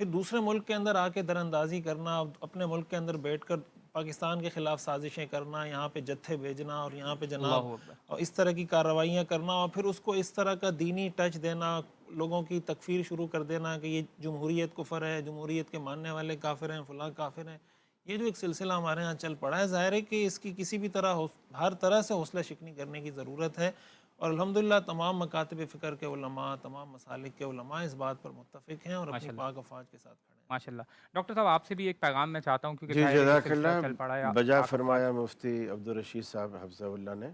پھر دوسرے ملک کے اندر آ کے در اندازی کرنا، اپنے ملک کے اندر بیٹھ کر پاکستان کے خلاف سازشیں کرنا، یہاں پہ جتھے بھیجنا اور یہاں پہ جناب اللہ اکبر۔ اور اس طرح کی کارروائیاں کرنا، اور پھر اس کو اس طرح کا دینی ٹچ دینا، لوگوں کی تکفیر شروع کر دینا کہ یہ جمہوریت کفر ہے، جمہوریت کے ماننے والے کافر ہیں، فلاں کافر ہیں، یہ جو ایک سلسلہ ہمارے ہاں چل پڑا ہے، ظاہر ہے کہ اس کی کسی بھی طرح ہر طرح سے حوصلہ شکنی کرنے کی ضرورت ہے، اور الحمدللہ تمام مکاتب فکر کے علماء، تمام مسالک کے علماء اس بات پر متفق ہیں اور اپنی ماشاء اللہ، پاک افواج کے ساتھ کھڑے ہیں۔ ماشاء اللہ۔ ڈاکٹر صاحب آپ سے بھی ایک پیغام میں چاہتا ہوں، کیونکہ جی ظاہر ہے یہ جزاک سلسلہ اللہ، چل پڑا ہے بجا پاک افواج۔ فرمایا مفتی عبدالرشید صاحب حفظہ اللہ نے۔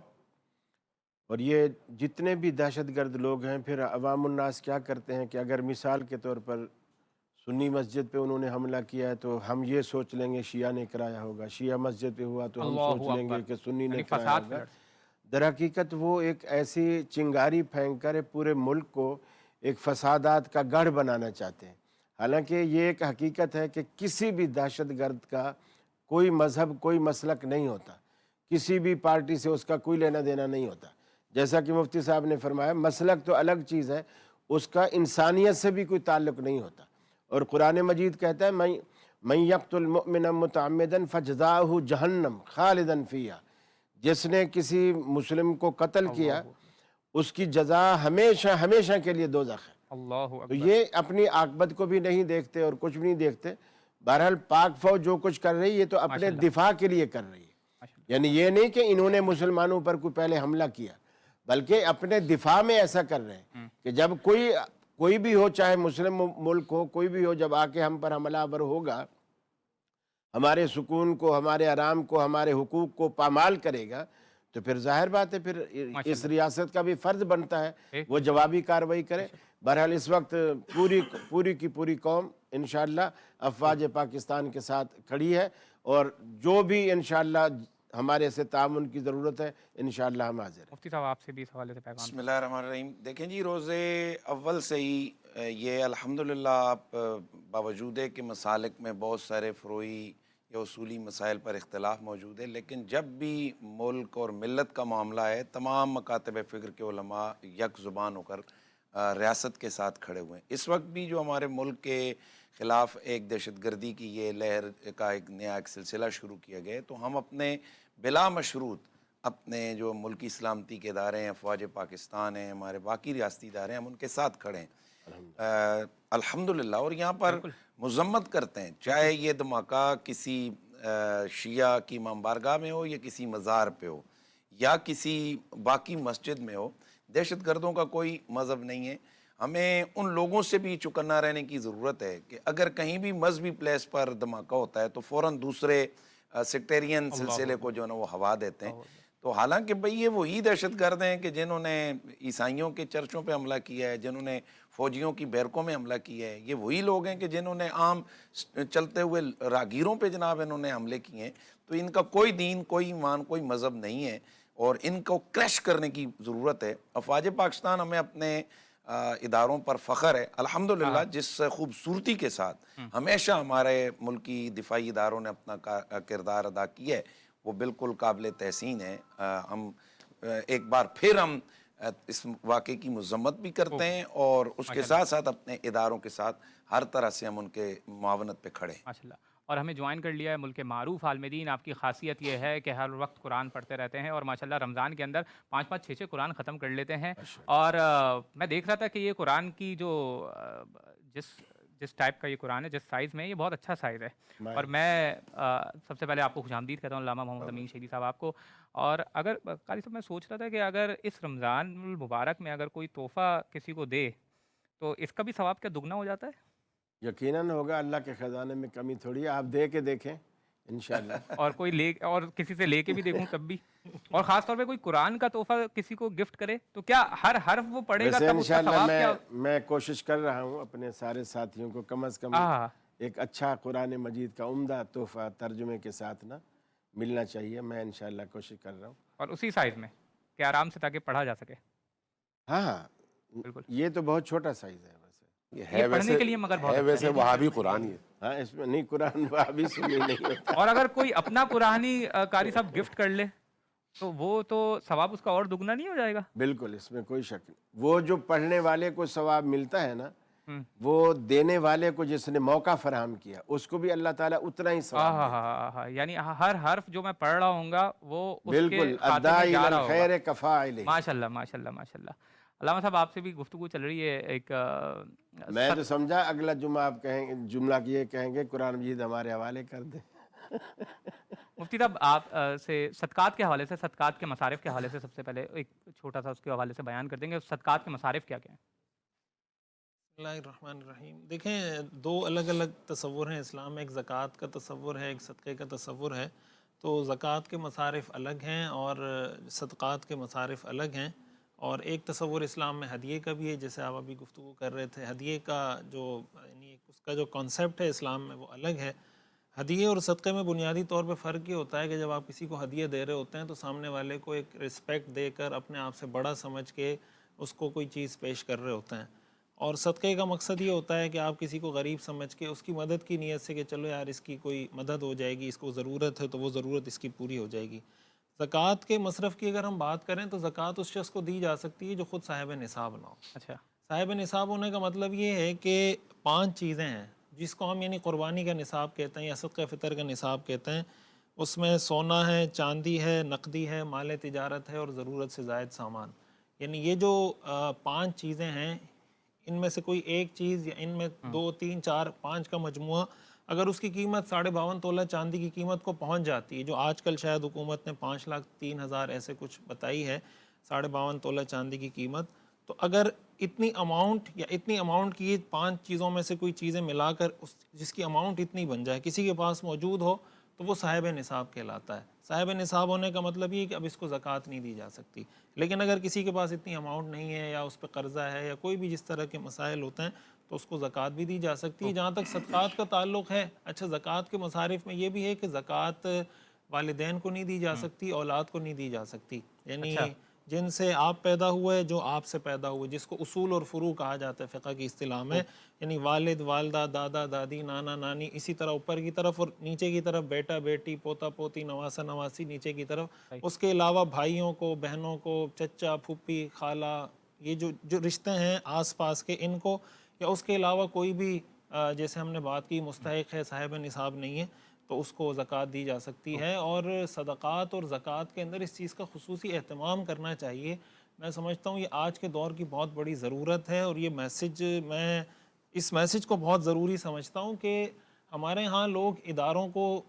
اور یہ جتنے بھی دہشت گرد لوگ ہیں، پھر عوام الناس کیا کرتے ہیں کہ اگر مثال کے طور پر سنی مسجد پہ انہوں نے حملہ کیا ہے تو ہم یہ سوچ لیں گے شیعہ نے کرایا ہوگا، شیعہ مسجد پہ ہوا تو ہم اللہ سوچ لیں گے اکبر، کہ سنی نے یعنی کرایا فساد ہوگا۔ پھیلتا۔ در حقیقت وہ ایک ایسی چنگاری پھینک کر پورے ملک کو ایک فسادات کا گڑھ بنانا چاہتے ہیں۔ حالانکہ یہ ایک حقیقت ہے کہ کسی بھی دہشت گرد کا کوئی مذہب، کوئی مسلک نہیں ہوتا، کسی بھی پارٹی سے اس کا کوئی لینا دینا نہیں ہوتا۔ جیسا کہ مفتی صاحب نے فرمایا، مسلک تو الگ چیز ہے، اس کا انسانیت سے بھی کوئی تعلق نہیں ہوتا۔ اور قرآن مجید کہتا ہے من یقتل مؤمنا متعمدا فجزاؤہ جہنم خالدا فیہا، جس نے کسی مسلم کو قتل کیا اس کی جزا ہمیشہ ہمیشہ کے لیے دوزخ ہے۔ اللہ تو اکبر۔ یہ اپنی عاقبت کو بھی نہیں دیکھتے اور کچھ بھی نہیں دیکھتے۔ بہرحال پاک فوج جو کچھ کر رہی ہے یہ تو اپنے دفاع کے لیے کر رہی ہے، یعنی یہ نہیں کہ انہوں نے مسلمانوں پر کوئی پہلے حملہ کیا، بلکہ اپنے دفاع میں ایسا کر رہے ہیں کہ جب کوئی بھی ہو، چاہے مسلم ملک ہو، کوئی بھی ہو، جب آ کے ہم پر حملہ آور ہوگا، ہمارے سکون کو، ہمارے آرام کو، ہمارے حقوق کو پامال کرے گا، تو پھر ظاہر بات ہے پھر اس ریاست کا بھی فرض بنتا ہے وہ جوابی کارروائی کرے۔ بہرحال اس وقت پوری کی پوری قوم انشاءاللہ افواج پاکستان کے ساتھ کھڑی ہے، اور جو بھی انشاءاللہ ہمارے سے تعاون کی ضرورت ہے انشاءاللہ ہم حاضر ہیں۔ مفتی صاحب آپ سے بھی اس حوالے سے پیغام۔ بسم اللہ الرحمن الرحیم۔ دیکھیں جی، روزے اول سے ہی یہ الحمدللہ آپ باوجود کہ مسالک میں بہت سارے فروعی یا اصولی مسائل پر اختلاف موجود ہے، لیکن جب بھی ملک اور ملت کا معاملہ ہے، تمام مکاتب فکر کے علماء یک زبان ہو کر ریاست کے ساتھ کھڑے ہوئے ہیں۔ اس وقت بھی جو ہمارے ملک کے خلاف ایک دہشت گردی کی یہ لہر کا ایک نیا ایک سلسلہ شروع کیا گیا ہے، تو ہم اپنے بلا مشروط اپنے جو ملکی سلامتی کے ادارے ہیں، افواج پاکستان ہیں، ہمارے باقی ریاستی ادارے ہیں، ہم ان کے ساتھ کھڑے ہیں الحمدللہ، اور یہاں پر مذمت کرتے ہیں، چاہے یہ دھماکہ کسی شیعہ کی امام بارگاہ میں ہو یا کسی مزار پہ ہو یا کسی باقی مسجد میں ہو، دہشت گردوں کا کوئی مذہب نہیں ہے۔ ہمیں ان لوگوں سے بھی چکنا رہنے کی ضرورت ہے کہ اگر کہیں بھی مذہبی پلیس پر دھماکہ ہوتا ہے تو فوراً دوسرے سیکٹیرین سلسلے کو جو ہے نا وہ ہوا دیتے ہیں۔ تو حالانکہ بھئی یہ وہی دہشت گرد ہیں کہ جنہوں نے عیسائیوں کے چرچوں پہ حملہ کیا ہے، جنہوں نے فوجیوں کی بیرکوں میں حملہ کیا ہے، یہ وہی لوگ ہیں کہ جنہوں نے عام چلتے ہوئے راگیروں پہ جناب انہوں نے حملے کیے ہیں۔ تو ان کا کوئی دین، کوئی ایمان، کوئی مذہب نہیں ہے، اور ان کو کریش کرنے کی ضرورت ہے۔ افواج پاکستان ہمیں اپنے اداروں پر فخر ہے الحمدللہ، جس خوبصورتی کے ساتھ ہمیشہ ہمارے ملکی دفاعی اداروں نے اپنا کردار ادا کیا ہے، وہ بالکل قابل تحسین ہے۔ ہم ایک بار پھر ہم اس واقعے کی مذمت بھی کرتے ہیں، اور اس کے ساتھ ساتھ اپنے اداروں کے ساتھ ہر طرح سے ہم ان کے معاونت پہ کھڑے ہیں۔ ماشاء اللہ۔ اور ہمیں جوائن کر لیا ہے ملک معروف عالمدین۔ آپ کی خاصیت یہ ہے کہ ہر وقت قرآن پڑھتے رہتے ہیں، اور ماشاءاللہ رمضان کے اندر 5 6 قرآن ختم کر لیتے ہیں۔ اور میں دیکھ رہا تھا کہ یہ قرآن کی جو جس ٹائپ کا یہ قرآن ہے، جس سائز میں، یہ بہت اچھا سائز ہے۔ اور میں سب سے پہلے آپ کو خوش آمدید کہتا ہوں، علامہ محمد امین شہیدی صاحب آپ کو۔ اور اگر قاری صاحب، میں سوچ رہا تھا کہ اگر اس رمضان المبارک میں اگر کوئی تحفہ کسی کو دے تو اس کا بھی ثواب کیا دگنا ہو جاتا ہے؟ یقیناً ہوگا، اللہ کے خزانے میں کمی تھوڑی ہے، آپ دے کے دیکھیں انشاءاللہ۔ اور اور کسی سے لے کے بھی دیکھوں تب بھی، اور خاص طور پہ کوئی قرآن کا تحفہ کسی کو گفٹ کرے تو کیا ہر حرف وہ پڑھے گا ویسے تب اس کا ثواب کیا؟ میں کوشش کر رہا ہوں اپنے سارے ساتھیوں کو کم از کم ایک اچھا قرآن مجید کا عمدہ تحفہ ترجمے کے ساتھ نا ملنا چاہیے۔ میں انشاءاللہ کوشش کر رہا ہوں، اور اسی سائز میں کہ آرام سے تاکہ پڑھا جا سکے۔ ہاں بالکل، یہ تو بہت چھوٹا سائز ہے ویسے، یہ پڑھنے کے لیے مگر بہت ویسے وہابی قرآن ہی ہے۔ ہاں اس میں نہیں، قرآن وہابی سنی نہیں ہوتا۔ اور اگر کوئی اپنا قرآن ہی قاری صاحب گفٹ کر لے تو وہ تو ثواب اس کا اور دگنا نہیں ہو جائے گا؟ بالکل، اس میں کوئی شک نہیں۔ وہ جو پڑھنے والے کو ثواب ملتا ہے نا، وہ دینے والے کو جس نے موقع فراہم کیا اس کو بھی اللہ تعالیٰ اتنا ہی ثواب ہاں دیتا ہاں ہاں، یعنی ہر حرف جو میں پڑھ رہا ہوں گا وہ ہے۔ اس کے بالکل، کھاتے میں الداعی جا الی رہا ہوگا۔ الخیر کفاعلہ۔ ماشاء اللہ ماشاء اللہ ماشاء اللہ۔ علامہ صاحب آپ سے بھی گفتگو چل رہی ہے ایک میں تو سمجھا اگلا جمعہ آپ کہیں جملہ یہ کہیں گے قرآن مجید ہمارے حوالے کر دیں۔ مفتی صاحب آپ سے صدقات کے حوالے سے، صدقات کے مصارف کے حوالے سے سب سے پہلے ایک چھوٹا سا اس کے حوالے سے بیان کر دیں گے، صدقات کے مصارف کیا کیا ہیں؟ بسم اللہ الرحمن الرحیم۔ دیکھیں، دو الگ الگ تصور ہیں اسلام میں، ایک زکوٰۃ کا تصور ہے، ایک صدقے کا تصور ہے۔ تو زکوٰۃ کے مصارف الگ ہیں اور صدقات کے مصارف الگ ہیں، اور ایک تصور اسلام میں ہدیے کا بھی ہے، جیسے آپ ابھی گفتگو کر رہے تھے۔ ہدیے کا جو یعنی اس کا جو کانسیپٹ ہے اسلام میں وہ الگ ہے۔ ہدیے اور صدقے میں بنیادی طور پہ فرق یہ ہوتا ہے کہ جب آپ کسی کو ہدیہ دے رہے ہوتے ہیں تو سامنے والے کو ایک رسپیکٹ دے کر، اپنے آپ سے بڑا سمجھ کے اس کو کوئی چیز پیش کر رہے ہوتے ہیں، اور صدقے کا مقصد یہ ہوتا ہے کہ آپ کسی کو غریب سمجھ کے اس کی مدد کی نیت سے کہ چلو یار اس کی کوئی مدد ہو جائے گی، اس کو ضرورت ہے تو وہ ضرورت اس کی پوری ہو جائے گی۔ زکوٰۃ کے مصرف کی اگر ہم بات کریں تو زکوٰۃ اس شخص کو دی جا سکتی ہے جو خود صاحب نصاب نہ ہو۔ اچھا، صاحب نصاب ہونے کا مطلب یہ ہے کہ 5 چیزیں ہیں جس کو ہم یعنی قربانی کا نصاب کہتے ہیں یا صدقہ فطر کا نصاب کہتے ہیں۔ اس میں سونا ہے، چاندی ہے، نقدی ہے، مال تجارت ہے اور ضرورت سے زائد سامان۔ یعنی یہ جو 5 چیزیں ہیں، ان میں سے کوئی ایک چیز یا ان میں 2 3 4 5 کا مجموعہ اگر اس کی قیمت 52.5 تولہ چاندی کی قیمت کو پہنچ جاتی ہے، جو آج کل شاید حکومت نے 5,03,000 ایسے کچھ بتائی ہے 52.5 تولہ چاندی کی قیمت، تو اگر اتنی اماؤنٹ یا اتنی اماؤنٹ کی یہ 5 چیزوں میں سے کوئی چیزیں ملا کر جس کی اماؤنٹ اتنی بن جائے کسی کے پاس موجود ہو تو وہ صاحب نصاب کہلاتا ہے۔ صاحب نصاب ہونے کا مطلب یہ ہے کہ اب اس کو زکوٰۃ نہیں دی جا سکتی۔ لیکن اگر کسی کے پاس اتنی اماؤنٹ نہیں ہے یا اس پہ قرضہ ہے یا کوئی بھی جس طرح کے مسائل ہوتے ہیں تو اس کو زکوٰۃ بھی دی جا سکتی ہے۔ جہاں تک صدقات کا تعلق ہے، اچھا زکوٰۃ کے مصارف میں یہ بھی ہے کہ زکوٰۃ والدین کو نہیں دی جا سکتی، اولاد کو نہیں دی جا سکتی، یعنی جن سے آپ پیدا ہوئے، جو آپ سے پیدا ہوئے، جس کو اصول اور فروع کہا جاتا ہے فقہ کی اصطلاح میں، یعنی والد، والدہ، دادا، دادی، نانا، نانی، اسی طرح اوپر کی طرف اور نیچے کی طرف بیٹا، بیٹی، پوتا، پوتی، نواسا، نواسی نیچے کی طرف۔ اس کے علاوہ بھائیوں کو، بہنوں کو، چچا، پھوپھی، خالہ، یہ جو رشتے ہیں آس پاس کے، ان کو، یا اس کے علاوہ کوئی بھی جیسے ہم نے بات کی مستحق ہے، صاحب نصاب نہیں ہے، تو اس کو زکوٰۃ دی جا سکتی ہے۔ اور صدقات اور زکوٰۃ کے اندر اس چیز کا خصوصی اہتمام کرنا چاہیے۔ میں سمجھتا ہوں یہ آج کے دور کی بہت بڑی ضرورت ہے، اور یہ میسج میں اس میسج کو بہت ضروری سمجھتا ہوں کہ ہمارے ہاں لوگ اداروں کو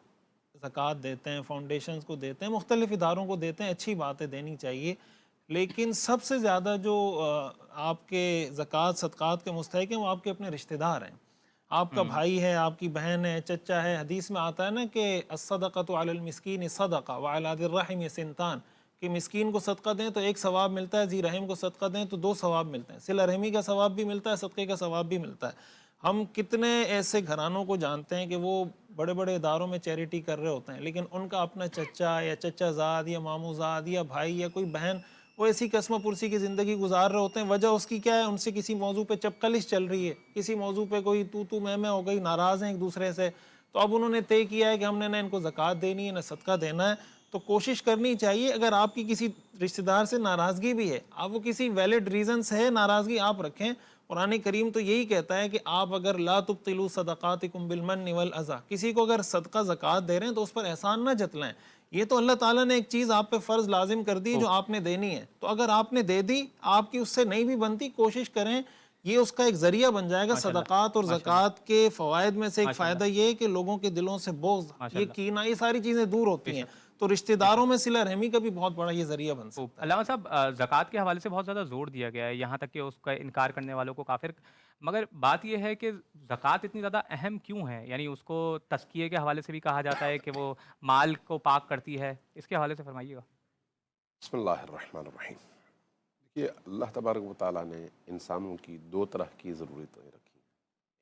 زکوٰۃ دیتے ہیں، فاؤنڈیشنز کو دیتے ہیں، مختلف اداروں کو دیتے ہیں، اچھی باتیں دینی چاہیے، لیکن سب سے زیادہ جو آپ کے زکوٰۃ صدقات کے مستحق ہیں وہ آپ کے اپنے رشتہ دار ہیں۔ آپ کا بھائی ہے، آپ کی بہن ہے، چچا ہے۔ حدیث میں آتا ہے نا کہ الصدقۃ علی المسکین صدقہ وعلی ذی الرحم سنتان، کہ مسکین کو صدقہ دیں تو 1 ثواب ملتا ہے، ذی رحم کو صدقہ دیں تو 2 ثواب ملتے ہیں، صلہ رحمی کا ثواب بھی ملتا ہے، صدقے کا ثواب بھی ملتا ہے۔ ہم کتنے ایسے گھرانوں کو جانتے ہیں کہ وہ بڑے بڑے اداروں میں چیریٹی کر رہے ہوتے ہیں، لیکن ان کا اپنا چچا یا چچا زاد یا ماموں زاد یا بھائی یا کوئی بہن وہ ایسی قسمہ پرسی کی زندگی گزار رہے ہوتے ہیں۔ وجہ اس کی کیا ہے؟ ان سے کسی موضوع پہ چپقلش چل رہی ہے، کسی موضوع پہ کوئی تو میں ہو گئی، ناراض ہیں ایک دوسرے سے، تو اب انہوں نے طے کیا ہے کہ ہم نے نہ ان کو زکوٰۃ دینی ہے نہ صدقہ دینا ہے۔ تو کوشش کرنی چاہیے، اگر آپ کی کسی رشتہ دار سے ناراضگی بھی ہے، آپ وہ کسی ویلڈ ریزن سے ہے ناراضگی آپ رکھیں۔ قرآن کریم تو یہی کہتا ہے کہ آپ اگر لا تبطلوا صدقاتکم بالمن والاذی، کسی کو اگر صدقہ زکوٰۃ دے رہے ہیں تو اس پر احسان نہ جتلائیں۔ یہ تو اللہ تعالیٰ نے ایک چیز آپ پہ فرض لازم کر دی جو آپ نے دینی ہے، تو اگر آپ نے دے دی، آپ کی اس سے نہیں بھی بنتی، کوشش کریں یہ اس کا ایک ذریعہ بن جائے گا۔ صدقات اور زکوٰۃ کے فوائد میں سے ایک فائدہ یہ ہے کہ لوگوں کے دلوں سے بغض، یہ کینہ، یہ ساری چیزیں دور ہوتی ہیں، تو رشتہ داروں میں صلہ رحمی کا بھی بہت بڑا یہ ذریعہ بن سکتا ہے۔ علامہ صاحب زکوٰۃ کے حوالے سے بہت زیادہ زور دیا گیا ہے، یہاں تک کہ اس کا انکار کرنے والوں کو کافر، مگر بات یہ ہے کہ زکوٰۃ اتنی زیادہ اہم کیوں ہے؟ یعنی اس کو تزکیے کے حوالے سے بھی کہا جاتا ہے کہ وہ مال کو پاک کرتی ہے، اس کے حوالے سے فرمائیے گا۔ بسم اللہ الرحمن الرحیم۔ دیکھیے، اللہ تبارک و تعالیٰ نے انسانوں کی 2 طرح کی ضرورتیں رکھی،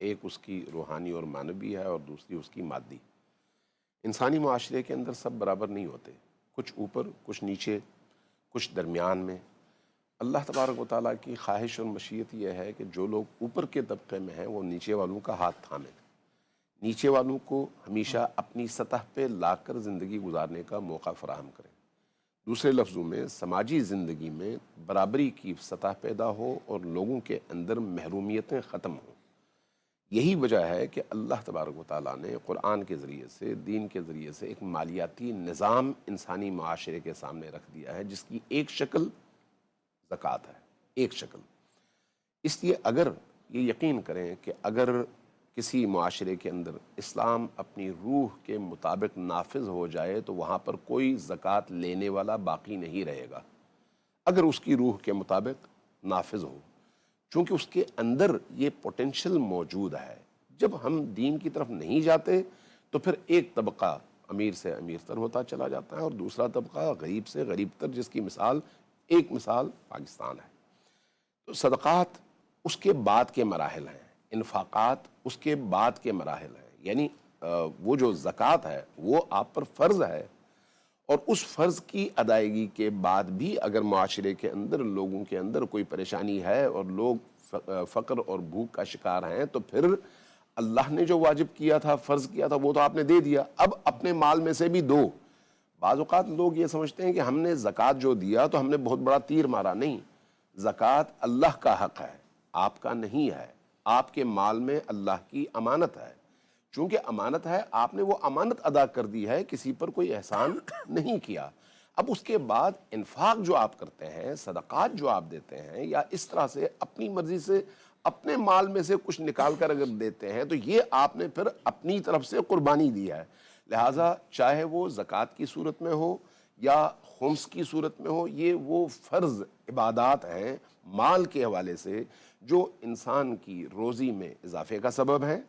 ایک اس کی روحانی اور معنوی ہے اور دوسری اس کی مادی۔ انسانی معاشرے کے اندر سب برابر نہیں ہوتے، کچھ اوپر، کچھ نیچے، کچھ درمیان میں۔ اللہ تبارک و تعالیٰ کی خواہش اور مشیت یہ ہے کہ جو لوگ اوپر کے طبقے میں ہیں وہ نیچے والوں کا ہاتھ تھامیں، نیچے والوں کو ہمیشہ اپنی سطح پہ لا کر زندگی گزارنے کا موقع فراہم کریں۔ دوسرے لفظوں میں سماجی زندگی میں برابری کی سطح پیدا ہو اور لوگوں کے اندر محرومیتیں ختم ہوں۔ یہی وجہ ہے کہ اللہ تبارک و تعالیٰ نے قرآن کے ذریعے سے، دین کے ذریعے سے ایک مالیاتی نظام انسانی معاشرے کے سامنے رکھ دیا ہے، جس کی ایک شکل زکوٰۃ ہے، ایک شکل۔ اس لیے اگر یہ یقین کریں کہ اگر کسی معاشرے کے اندر اسلام اپنی روح کے مطابق نافذ ہو جائے تو وہاں پر کوئی زکوٰۃ لینے والا باقی نہیں رہے گا، اگر اس کی روح کے مطابق نافذ ہو، چونکہ اس کے اندر یہ پوٹینشل موجود ہے۔ جب ہم دین کی طرف نہیں جاتے تو پھر ایک طبقہ امیر سے امیر تر ہوتا چلا جاتا ہے اور دوسرا طبقہ غریب سے غریب تر، جس کی ایک مثال پاکستان ہے۔ تو صدقات اس کے بعد کے مراحل ہیں، انفاقات اس کے بعد کے مراحل ہیں، یعنی وہ جو زکوٰۃ ہے وہ آپ پر فرض ہے، اور اس فرض کی ادائیگی کے بعد بھی اگر معاشرے کے اندر لوگوں کے اندر کوئی پریشانی ہے اور لوگ فقر اور بھوک کا شکار ہیں تو پھر اللہ نے جو واجب کیا تھا، فرض کیا تھا، وہ تو آپ نے دے دیا، اب اپنے مال میں سے بھی دو۔ بعض اوقات لوگ یہ سمجھتے ہیں کہ ہم نے زکوٰۃ جو دیا تو ہم نے بہت بڑا تیر مارا، نہیں، زکوٰۃ اللہ کا حق ہے، آپ کا نہیں ہے، آپ کے مال میں اللہ کی امانت ہے، چونکہ امانت ہے، آپ نے وہ امانت ادا کر دی ہے، کسی پر کوئی احسان نہیں کیا۔ اب اس کے بعد انفاق جو آپ کرتے ہیں، صدقات جو آپ دیتے ہیں، یا اس طرح سے اپنی مرضی سے اپنے مال میں سے کچھ نکال کر اگر دیتے ہیں تو یہ آپ نے پھر اپنی طرف سے قربانی دی ہے۔ لہٰذا چاہے وہ زکوٰۃ کی صورت میں ہو یا خمس کی صورت میں ہو، یہ وہ فرض عبادات ہیں مال کے حوالے سے جو انسان کی روزی میں اضافے کا سبب ہے،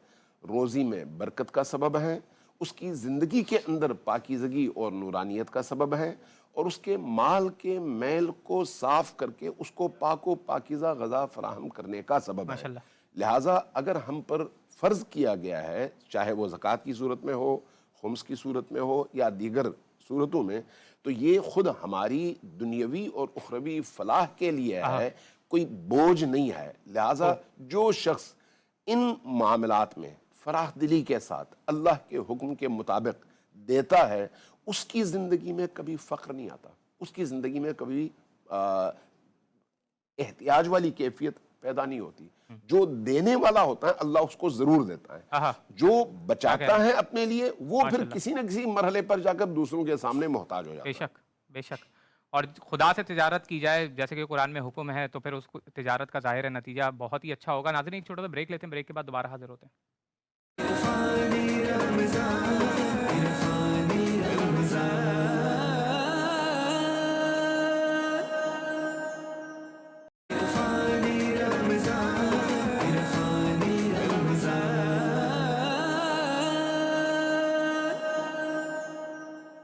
روزی میں برکت کا سبب ہے، اس کی زندگی کے اندر پاکیزگی اور نورانیت کا سبب ہے، اور اس کے مال کے میل کو صاف کر کے اس کو پاک و پاکیزہ غذا فراہم کرنے کا سبب ہے۔ لہٰذا اگر ہم پر فرض کیا گیا ہے، چاہے وہ زکوٰۃ کی صورت میں ہو، خمس کی صورت میں ہو یا دیگر صورتوں میں، تو یہ خود ہماری دنیاوی اور اخروی فلاح کے لیے ہے، کوئی بوجھ نہیں ہے۔ لہٰذا جو شخص ان معاملات میں فراخ دلی کے ساتھ اللہ کے حکم کے مطابق دیتا ہے، اس کی زندگی میں کبھی فقر نہیں آتا، اس کی زندگی میں کبھی احتیاج والی کیفیت پیدا نہیں ہوتی۔ جو دینے والا ہوتا ہے اللہ اس کو ضرور دیتا ہے، جو بچاتا ہے اپنے لیے وہ پھر کسی نہ کسی مرحلے پر جا کر دوسروں کے سامنے محتاج ہو جاتا ہے۔ بے شک، بے شک۔ اور خدا سے تجارت کی جائے جیسے کہ قرآن میں حکم ہے تو پھر اس تجارت کا ظاہر نتیجہ بہت ہی اچھا ہوگا۔ ناظرین ایک چھوٹا سا بریک لیتے ہیں، بریک کے بعد دوبارہ حاضر ہوتے ہیں۔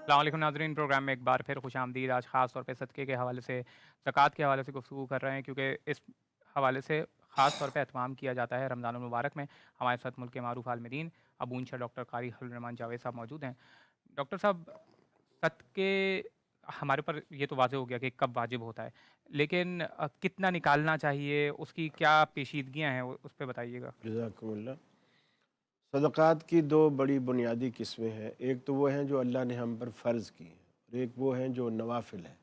السلام علیکم ناظرین، پروگرام میں ایک بار پھر خوش آمدید۔ آج خاص طور پہ صدقے کے حوالے سے، زکوٰۃ کے حوالے سے گفتگو کر رہے ہیں، کیونکہ اس حوالے سے خاص طور پہ اہتمام کیا جاتا ہے رمضان المبارک میں۔ ہمارے ساتھ ملک کے معروف عالمدین ابو انشا ڈاکٹر قاری خلیل الرحمان جاوید صاحب موجود ہیں۔ ڈاکٹر صاحب، صدقے ہمارے پر یہ تو واضح ہو گیا کہ کب واجب ہوتا ہے، لیکن کتنا نکالنا چاہیے، اس کی کیا پیچیدگیاں ہیں، اس پہ بتائیے گا۔ جزاکم اللہ۔ صدقات کی دو بڑی بنیادی قسمیں ہیں، ایک تو وہ ہیں جو اللہ نے ہم پر فرض کی ہیں، اور ایک وہ ہیں جو نوافل ہیں،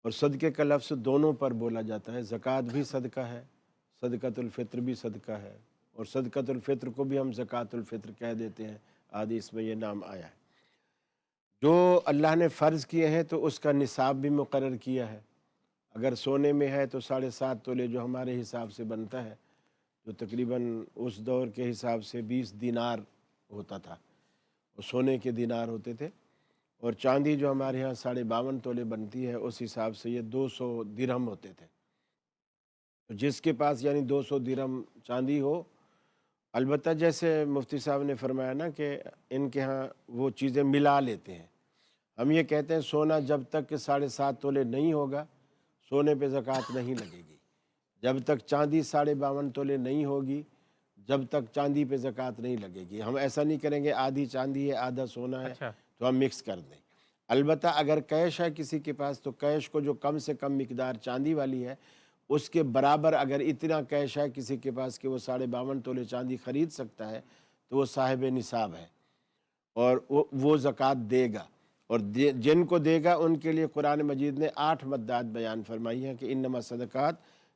اور صدقے کا لفظ دونوں پر بولا جاتا ہے۔ زکوٰۃ بھی صدقہ ہے، صدقۃ الفطر بھی صدقہ ہے، اور صدقۃ الفطر کو بھی ہم زکوٰۃ الفطر کہہ دیتے ہیں، حدیث میں یہ نام آیا ہے۔ جو اللہ نے فرض کیے ہیں تو اس کا نصاب بھی مقرر کیا ہے۔ اگر سونے میں ہے تو 7.5 تولے جو ہمارے حساب سے بنتا ہے، جو تقریباً اس دور کے حساب سے 20 دینار ہوتا تھا، وہ سونے کے دینار ہوتے تھے، اور چاندی جو ہمارے ہاں 52.5 تولے بنتی ہے اس حساب سے یہ 200 درہم ہوتے تھے۔ تو جس کے پاس یعنی 200 درہم چاندی ہو، البتہ جیسے مفتی صاحب نے فرمایا نا کہ ان کے ہاں وہ چیزیں ملا لیتے ہیں۔ ہم یہ کہتے ہیں سونا جب تک کہ 7.5 تولے نہیں ہوگا سونے پہ زکوٰۃ نہیں لگے گی، جب تک چاندی 52.5 تولے نہیں ہوگی جب تک چاندی پہ زکوٰۃ نہیں لگے گی۔ ہم ایسا نہیں کریں گے آدھی چاندی ہے آدھا سونا ہے تو ہم مکس کر دیں۔ البتہ اگر کیش ہے کسی کے پاس تو کیش کو جو کم سے کم مقدار چاندی والی ہے اس کے برابر اگر اتنا کیش ہے کسی کے پاس کہ وہ 52.5 تولے چاندی خرید سکتا ہے تو وہ صاحب نصاب ہے، اور وہ زکوٰۃ دے گا، اور جن کو دے گا ان کے لیے قرآن مجید نے 8 مدات بیان فرمائی ہیں کہ انما صدقات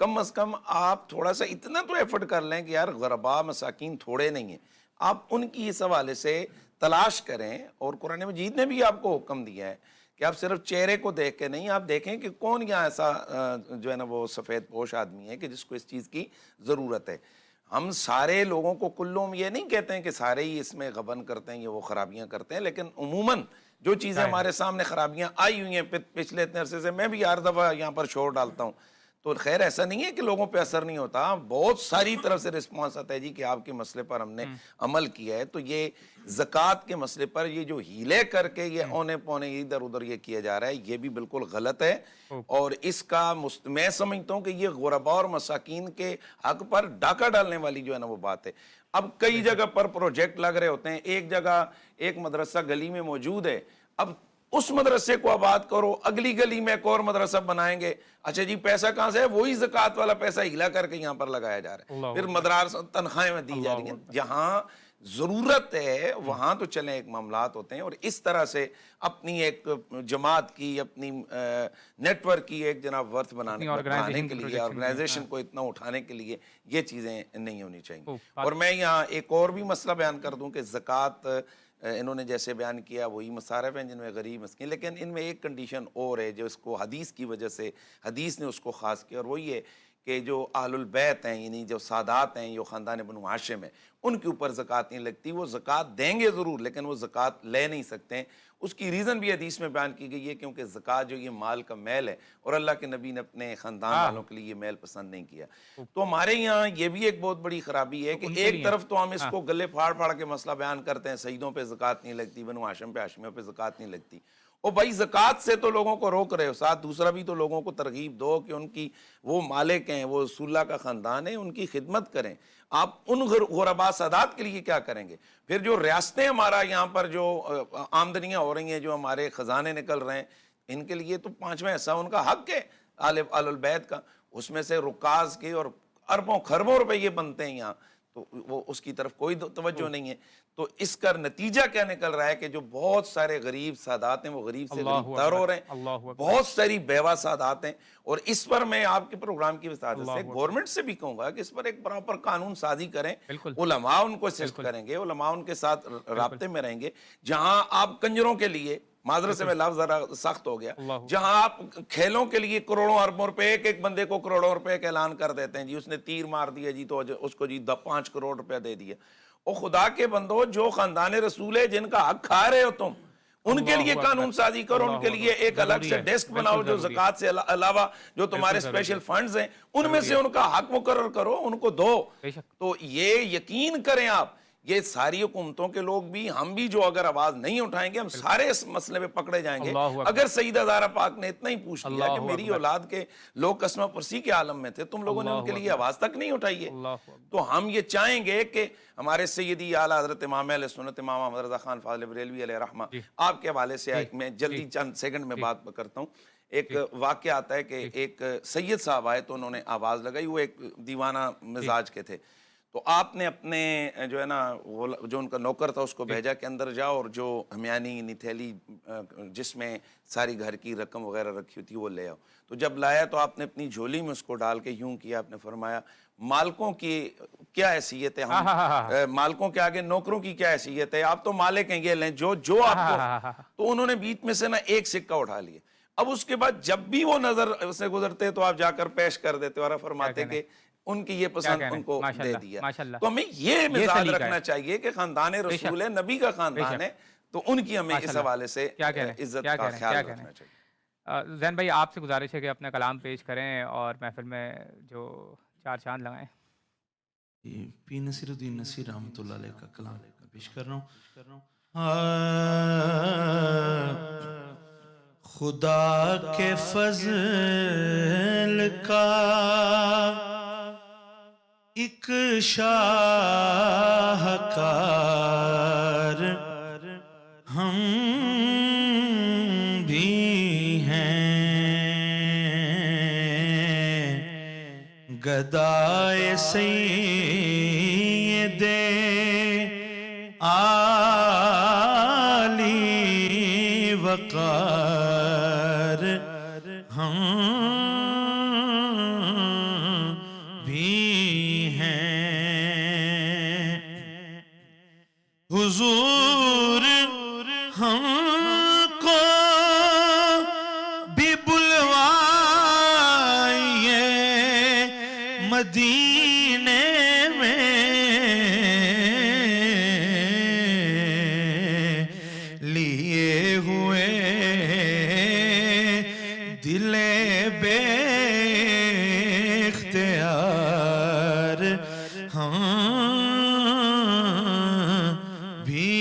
کم از کم آپ تھوڑا سا اتنا تو ایفرٹ کر لیں کہ یار غربا مساکین تھوڑے نہیں ہیں، آپ ان کی اس حوالے سے تلاش کریں. اور قرآن مجید نے بھی آپ کو حکم دیا ہے کہ آپ صرف چہرے کو دیکھ کے نہیں، آپ دیکھیں کہ کون یہاں ایسا جو ہے نا وہ سفید پوش آدمی ہے کہ جس کو اس چیز کی ضرورت ہے. ہم سارے لوگوں کو کلوں یہ نہیں کہتے ہیں کہ سارے ہی اس میں غبن کرتے ہیں یا وہ خرابیاں کرتے ہیں، لیکن عموماً جو چیزیں ہمارے سامنے خرابیاں آئی ہوئی ہیں پچھلے اتنے عرصے سے، میں بھی ہر دفعہ یہاں پر شور ڈالتا ہوں، تو خیر ایسا نہیں ہے کہ لوگوں پہ اثر نہیں ہوتا، بہت ساری طرف سے رسپانس آتا ہے جی کہ آپ کے مسئلے پر ہم نے عمل کیا ہے. تو یہ زکوٰۃ کے مسئلے پر یہ جو ہیلے کر کے یہ اونے پونے ادھر ادھر یہ کیا جا رہا ہے، یہ بھی بالکل غلط ہے. اور اس کا میں سمجھتا ہوں کہ یہ غربا اور مساکین کے حق پر ڈاکہ ڈالنے والی جو ہے نا وہ بات ہے. اب کئی جگہ پر پروجیکٹ لگ رہے ہوتے ہیں، ایک جگہ ایک مدرسہ گلی میں موجود ہے، اب اس مدرسے کو آباد کرو، اگلی گلی میں ایک اور مدرسہ بنائیں گے. اچھا جی پیسہ کہاں سے ہے؟ وہی زکوٰۃ والا پیسہ ہلا کر کے یہاں پر لگایا جا رہا ہے، پھر مدارس تنخواہیں میں دی جا رہی ہیں. جہاں ضرورت ہے وہاں تو چلیں ایک معاملات ہوتے ہیں، اور اس طرح سے اپنی ایک جماعت کی، اپنی نیٹ ورک کی ایک جناب ورتھ بنانے کے لیے، آرگنائزیشن کو اتنا اٹھانے کے لیے یہ چیزیں نہیں ہونی چاہیے. اور میں یہاں ایک اور بھی مسئلہ بیان کر دوں کہ زکوٰۃ انہوں نے جیسے بیان کیا وہی مصارف ہیں جن میں غریب مسکین، لیکن ان میں ایک کنڈیشن اور ہے جو اس کو حدیث کی وجہ سے حدیث نے اس کو خاص کیا، اور وہ یہ کہ جو اہل البیت ہیں، یعنی جو سادات ہیں، جو خاندان بنو ہاشم ہیں، ان کے اوپر زکوٰۃ نہیں لگتی. وہ زکوٰۃ دیں گے ضرور لیکن وہ زکوٰۃ لے نہیں سکتے ہیں. اس کی ریزن بھی حدیث میں بیان کی گئی ہے کیونکہ زکوٰۃ جو یہ مال کا میل ہے، اور اللہ کے نبی نے اپنے خاندان والوں کے لیے یہ میل پسند نہیں کیا. تو ہمارے یہاں یہ بھی ایک بہت بڑی خرابی ہے کہ ایک طرف تو ہم اس کو گلے پھاڑ پھاڑ کے مسئلہ بیان کرتے ہیں، سیدوں پہ زکوٰۃ نہیں لگتی، بنو ہاشم پہ، ہاشمیوں پہ زکوٰۃ نہیں لگتی. اور بھائی زکوٰۃ سے تو لوگوں کو روک رہے ہو، ساتھ دوسرا بھی تو لوگوں کو ترغیب دو کہ ان کی وہ مالک ہیں، وہ رسول اللہ کا خاندان ہے، ان کی خدمت کریں. آپ ان غربا سادات کے لیے کیا کریں گے؟ پھر جو ریاستیں ہمارا یہاں پر جو آمدنیاں ہو رہی ہیں، جو ہمارے خزانے نکل رہے ہیں، ان کے لیے تو 5واں حصہ ان کا حق ہے آل البیت کا. اس میں سے رکاز کے اور اربوں خربوں روپے بنتے ہیں یہاں، تو وہ اس کی طرف کوئی توجہ نہیں ہے. تو اس کا نتیجہ کیا نکل رہا ہے کہ جو بہت سارے غریب سادات ہیں وہ غریب سے غریب تر ہو رہے ہیں، بہت ساری بیوہ سادات ہیں. اور اس پر میں آپ کے پروگرام کی وساطت سے گورنمنٹ سے بھی کہوں گا کہ اس پر ایک پراپر قانون سازی کریں. علماء ان کو اسسٹ کریں گے، علماء ان کے ساتھ رابطے میں رہیں گے. جہاں آپ کنجروں کے لیے، معذرت سے میں لفظ ذرا سخت ہو گیا، جہاں آپ کھیلوں کے لیے کروڑوں اربوں روپے، ایک بندے کو کروڑوں روپے کا اعلان کر دیتے ہیں جی اس نے تیر مار دیا جی تو اس کو جی 5 کروڑ روپے دے دیا. اور خدا کے بندو، جو خاندان رسول ہے جن کا حق کھا رہے ہو تم، ان کے لیے قانون سازی کرو، ان کے لیے ایک الگ سے ڈیسک بناؤ جو زکوٰۃ سے علاوہ جو تمہارے اسپیشل فنڈز ہیں ان میں سے ان کا حق مقرر کرو، ان کو دو. تو یہ یقین کریں آپ، یہ ساری حکومتوں کے لوگ بھی، ہم بھی جو اگر آواز نہیں اٹھائیں گے ہم سارے اس مسئلے پہ پکڑے جائیں گے. اگر سیدہ زہرا پاک نے اتنا ہی پوچھ لیا کہ میری اولاد کے لوگ قسمہ پرسی کے عالم میں تھے، تم لوگوں نے ان کے لیے آواز تک نہیں اٹھائی ہے، تو ہم یہ چاہیں گے کہ ہمارے سیدی اعلیٰ حضرت امام اہل سنت امام احمد رضا خان فاضل بریلوی علیہ رحمہ، آپ کے حوالے سے میں جلدی چند سیکنڈ میں بات کرتا ہوں. ایک واقعہ آتا ہے کہ ایک سید صاحب آئے تو انہوں نے آواز لگائی، وہ ایک دیوانہ مزاج کے تھے. تو آپ نے اپنے جو ہے نا جو ان کا نوکر تھا اس کو بھیجا کہ اندر جاؤ اور جو ہمیانی نتھیلی جس میں ساری گھر کی رقم وغیرہ رکھی ہوتی وہ لے آؤ. تو جب لایا تو آپ نے اپنی جھولی میں اس کو ڈال کے یوں کیا، آپ نے فرمایا مالکوں کی کیا حیثیت ہے، ہم مالکوں کے آگے نوکروں کی کیا حیثیت ہے، آپ تو مالک ہیں، یہ لیں جو آپ کو. تو انہوں نے بیچ میں سے نا ایک سکہ اٹھا لیا. اب اس کے بعد جب بھی وہ نظر سے گزرتے تو آپ جا کر پیش کر دیتے اور فرماتے کہ ان کی یہ پسند ان کو دے دیا. تو ہمیں یہ مزاج رکھنا چاہیے کہ خاندان رسول ہے، نبی کا خاندان ہے، تو ان کی ہمیں اس حوالے سے عزت کا خیال رکھنا چاہیے. زین بھائی آپ سے گزارش ہے کہ اپنا کلام پیش کریں اور محفل میں جو 4 چاند لگائیں. پی نصیر الدین نصیر رحمۃ اللہ علیہ کا کلام پیش کر رہا ہوں. خدا کے فضل کا ایک شاہکار ہم بھی ہیں، گدائے سید عالی وقار ہم ہم کو بھی بلوائیے مدینے میں لیے ہوئے دل بے اختیار ہم بھی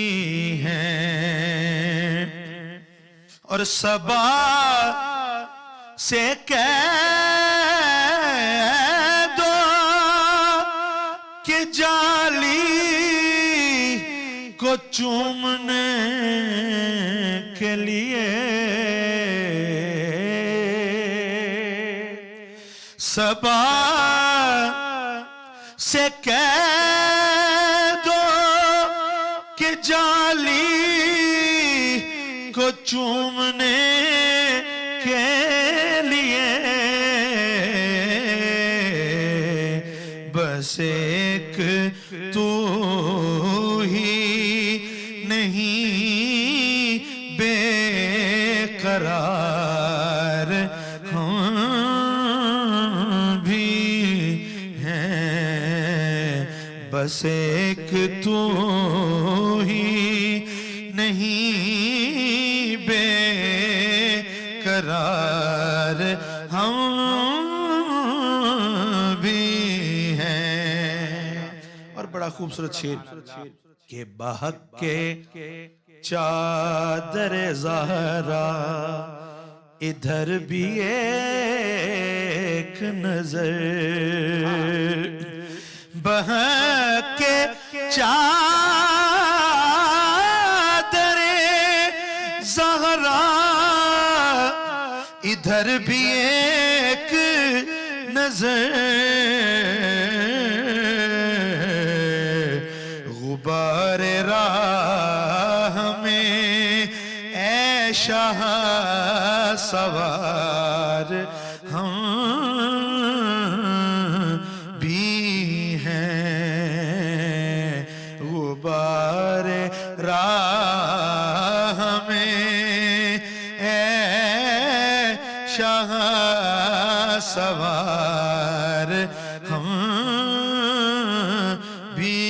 ہیں، اور صبا سے کہہ دو کہ جالی کو چومنے کے لیے صبا سے کہہ دو کہ جالی کو چومنے کے لیے بس ایک تو ہی نہیں بے قرار ہم بھی ہیں، بس ایک تو ہی نہیں بے قرار ہم بھی ہیں۔ اور بڑا خوبصورت شعر کہ بحق کے چادر زہرا ادھر بھی ایک نظر، بحق کے چادر زہرا ادھر بھی ایک نظر، غبار راہ میں اے شاہ سوار ہم بھی ہیں، غبار راہ میں اے شاہ سوار ہم بھی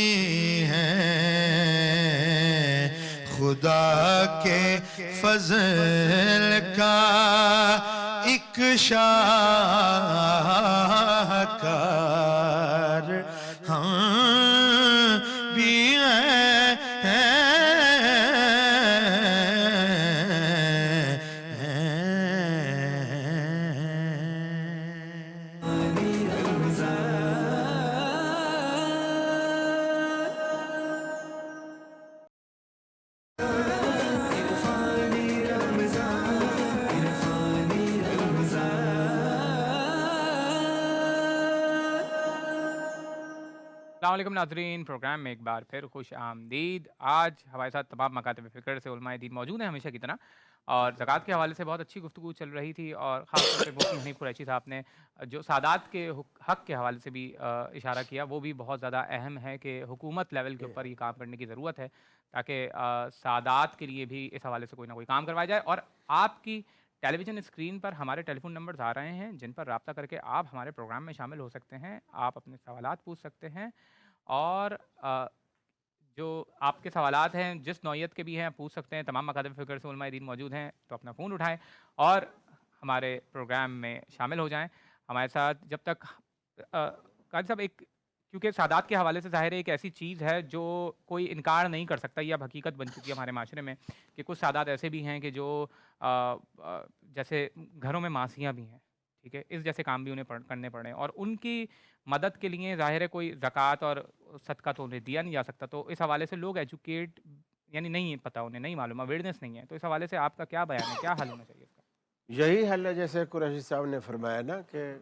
ہیں، خدا کے فضل کا ایک شاہکار ہم بھی السلام علیکم ناظرین، پروگرام میں ایک بار پھر خوش آمدید۔ آج ہمارے ساتھ تمام مکاتب فکر سے علماء دین موجود ہیں ہمیشہ کی طرح، اور زکوٰۃ کے حوالے سے بہت اچھی گفتگو چل رہی تھی، اور خاص طور پہ مفتی حنیف قریشی صاحب نے جو سادات کے حق کے حوالے سے بھی اشارہ کیا، وہ بھی بہت زیادہ اہم ہے کہ حکومت لیول کے اوپر یہ کام کرنے کی ضرورت ہے، تاکہ سادات کے لیے بھی اس حوالے سے کوئی نہ کوئی کام کروایا جائے۔ اور آپ کی ٹیلی ویژن اسکرین پر ہمارے ٹیلی فون نمبرز آ رہے ہیں، جن پر رابطہ کر کے آپ ہمارے پروگرام میں شامل ہو سکتے ہیں، آپ اپنے سوالات پوچھ سکتے ہیں، اور جو آپ کے سوالات ہیں جس نوعیت کے بھی ہیں پوچھ سکتے ہیں۔ تمام مکاتب فکر سے علماء دین موجود ہیں، تو اپنا فون اٹھائیں اور ہمارے پروگرام میں شامل ہو جائیں ہمارے ساتھ۔ جب تک قاضی صاحب، ایک کیونکہ سادات کے حوالے سے ظاہر ہے ایک ایسی چیز ہے جو کوئی انکار نہیں کر سکتا، یہ اب حقیقت بن چکی ہے ہمارے معاشرے میں، کہ کچھ سادات ایسے بھی ہیں کہ جو جیسے گھروں میں معاصیاں بھی ہیں، ٹھیک ہے، اس جیسے کام بھی انہیں کرنے پڑے، اور ان کی مدد کے لیے ظاہر ہے کوئی زکوٰۃ اور صدقہ تو انہیں دیا نہیں جا سکتا، تو اس حوالے سے لوگ ایجوکیٹ یعنی نہیں پتہ، انہیں نہیں معلوم، اویئرنیس نہیں ہے، تو اس حوالے سے آپ کا کیا بیان ہے، کیا حل ہونا چاہیے اس کا؟ یہی حل ہے جیسے قریشی صاحب نے فرمایا نا کہ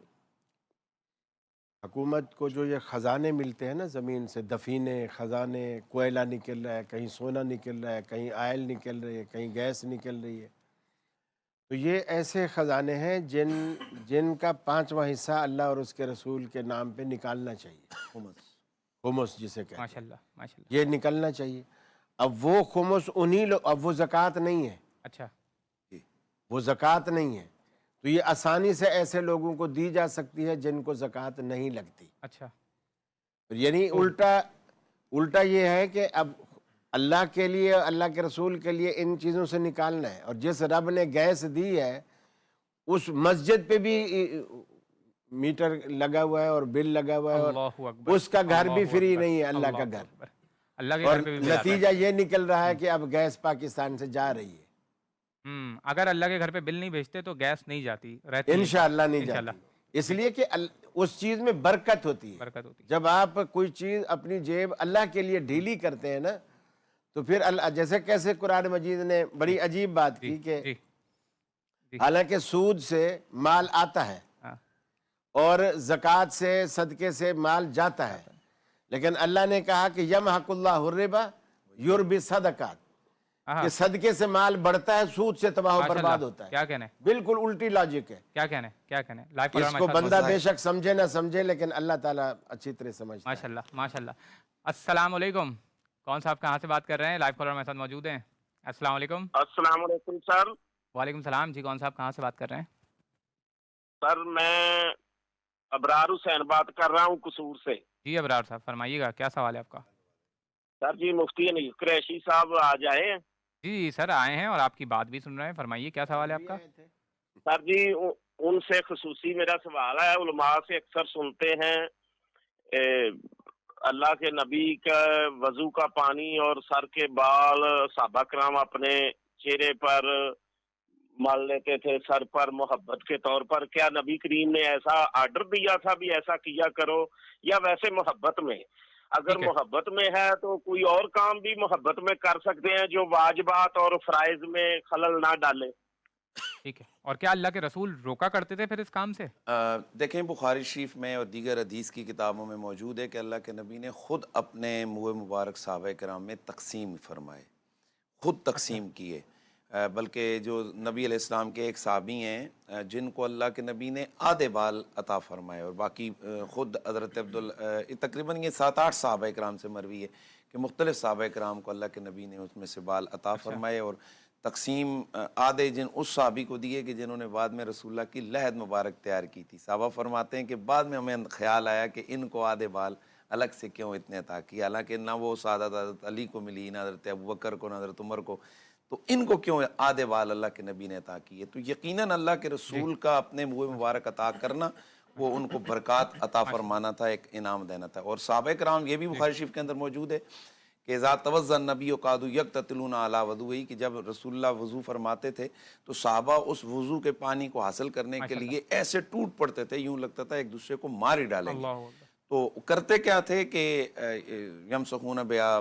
حکومت کو جو یہ خزانے ملتے ہیں نا زمین سے، دفینے، خزانے، کوئلہ نکل رہا ہے، کہیں سونا نکل رہا ہے، کہیں آئل نکل رہی ہے، کہیں گیس نکل رہی ہے، تو یہ ایسے خزانے ہیں جن کا 5واں حصہ اللہ اور اس کے رسول کے نام پہ نکالنا چاہیے، خمس جسے کہتے ہیں، ماشاء اللہ ماشاء اللہ، یہ نکلنا چاہیے۔ اب وہ خمس انہی لوگ، اب وہ زکوٰۃ نہیں ہے، اچھا وہ زکوٰۃ نہیں ہے، تو یہ آسانی سے ایسے لوگوں کو دی جا سکتی ہے جن کو زکوٰۃ نہیں لگتی. اچھا یعنی الٹا یہ ہے کہ اب اللہ کے لیے، اللہ کے رسول کے لیے ان چیزوں سے نکالنا ہے. اور جس رب نے گیس دی ہے اس مسجد پہ بھی میٹر لگا ہوا ہے اور بل لگا ہوا ہے، اور اللہ اکبر، اس کا گھر بھی اللہ فری اکبر، نہیں ہے، اللہ کا اللہ گھر. اکبر. اللہ کے اور گھر پہ بھی بل آتا ہے. نتیجہ یہ نکل رہا ہے کہ اب گیس پاکستان سے جا رہی ہے. اگر اللہ کے گھر پہ بل نہیں بھیجتے تو گیس نہیں جاتی، رہتی ہے. انشاءاللہ نہیں انشاءاللہ جاتی، اس لیے کہ اس چیز میں برکت ہوتی ہے. برکت ہوتی ہے. جب آپ کوئی چیز اپنی جیب اللہ کے لیے ڈھیلی کرتے ہیں نا، تو پھر اللہ، جیسے کیسے قرآن مجید نے بڑی عجیب بات کی کہ جی جی حالانکہ سود سے مال آتا ہے ہاں اور زکوٰۃ سے، صدقے سے مال جاتا ہے، لیکن اللہ نے کہا کہ یمحق اللہ الربا یربی صدقات، ہاں کہ صدقے سے مال بڑھتا ہے، سود سے تباہ و برباد ہوتا ہے. کیا کہنے، بالکل الٹی لاجک ہے. کیا کہنے، کیا کہنے. لائف اس کو بندہ بے شک سمجھے نہ سمجھے، لیکن اللہ تعالیٰ اچھی طرح سمجھتا ہے. ماشاء اللہ ماشاء اللہ. السلام علیکم. کون صاحب کہاں سے بات کر رہے ہیں؟ لائف کالر ہمارے ساتھ موجود ہیں. السلام علیکم. السلام علیکم سر. وعلیکم السلام جی. کون صاحب کہاں سے بات کر رہے ہیں؟ سر میں ابرار حسین بات کر رہا ہوں قصور سے. جی ابرار صاحب فرمائیے گا، کیا سوال ہے آپ کا؟ سر جی مفتی انیس قریشی صاحب آ جائے. جی سر آئے ہیں اور آپ کی بات بھی سن رہے ہیں. فرمائیے کیا سوال ہے آپ کا؟ سر جی ان سے خصوصی میرا سوال ہے. علماء سے اکثر سنتے ہیں اللہ کے نبی کا وضو کا پانی اور سر کے بال صحابہ کرام اپنے چہرے پر مل لیتے تھے، سر پر محبت کے طور پر. کیا نبی کریم نے ایسا آرڈر دیا تھا بھی ایسا کیا کرو، یا ویسے محبت میں؟ اگر محبت میں ہے تو کوئی اور کام بھی محبت میں کر سکتے ہیں جو واجبات اور فرائض میں خلل نہ ڈالے. ٹھیک ہے. اور کیا اللہ کے رسول روکا کرتے تھے پھر اس کام سے؟ دیکھیں بخاری شریف میں اور دیگر حدیث کی کتابوں میں موجود ہے کہ اللہ کے نبی نے خود اپنے منہ مبارک صحابہ کرام میں تقسیم فرمائے، خود تقسیم کیے. بلکہ جو نبی علیہ السلام کے ایک صحابی ہیں جن کو اللہ کے نبی نے آدھے بال عطا فرمائے، اور باقی خود حضرت تقریباً یہ 7-8 صحابہ کرام سے مروی ہے کہ مختلف صحابہ کرام کو اللہ کے نبی نے اس میں سے بال عطا فرمائے، اور تقسیم آدھے اس صحابی کو دیے کہ جنہوں نے بعد میں رسول اللہ کی لحد مبارک تیار کی تھی. صحابہ فرماتے ہیں کہ بعد میں ہمیں خیال آیا کہ ان کو آدھے بال الگ سے کیوں اتنے عطا کیا، حالانکہ نہ وہ سعادت حضرت علی کو ملی، نہ حضرت ابوبکر کو، نہ حضرت عمر کو، تو ان کو کیوں آدھے بال اللہ کے نبی نے عطا کیے؟ تو یقیناً اللہ کے رسول کا اپنے منہ مبارک عطا کرنا وہ ان کو برکات عطا فرمانا تھا، ایک انعام دینا تھا. اور صحابہ کرام، یہ بھی بخاری شریف کے اندر موجود ہے کہ اذا توضأ النبی قعدوا یقتتلون علی وضوئہ، کہ جب رسول اللہ وضو فرماتے تھے تو صحابہ اس وضو کے پانی کو حاصل کرنے کے لیے ایسے ٹوٹ پڑتے تھے، یوں لگتا تھا ایک دوسرے کو مار ہی ڈالیں گے. تو کرتے کیا تھے کہ یمسحون بہا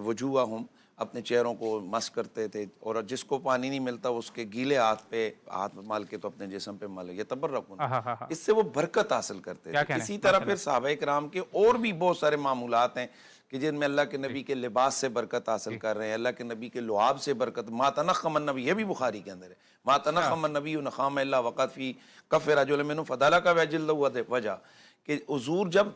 وجوہہم، اپنے چہروں کو مس کرتے تھے، اور جس کو پانی نہیں ملتا اس کے گیلے ہاتھ پہ ہاتھ مال کے تو اپنے جسم پہ مالے، یہ تبرکون، اس سے وہ برکت حاصل کرتے تھے. اسی طرح پھر صحابہ کرام کے اور بھی بہت سارے معمولات ہیں کہ جن میں اللہ کے نبی کے لباس سے برکت حاصل کر رہے ہیں، اللہ کے نبی کے لعاب سے برکت. ما تنخم النبی، یہ بھی بخاری کے اندر ہے، ما تنخم النبی نخام الا وقت فی کف رجل منہ فدلک وجلدہ وجہ، کہ حضور جب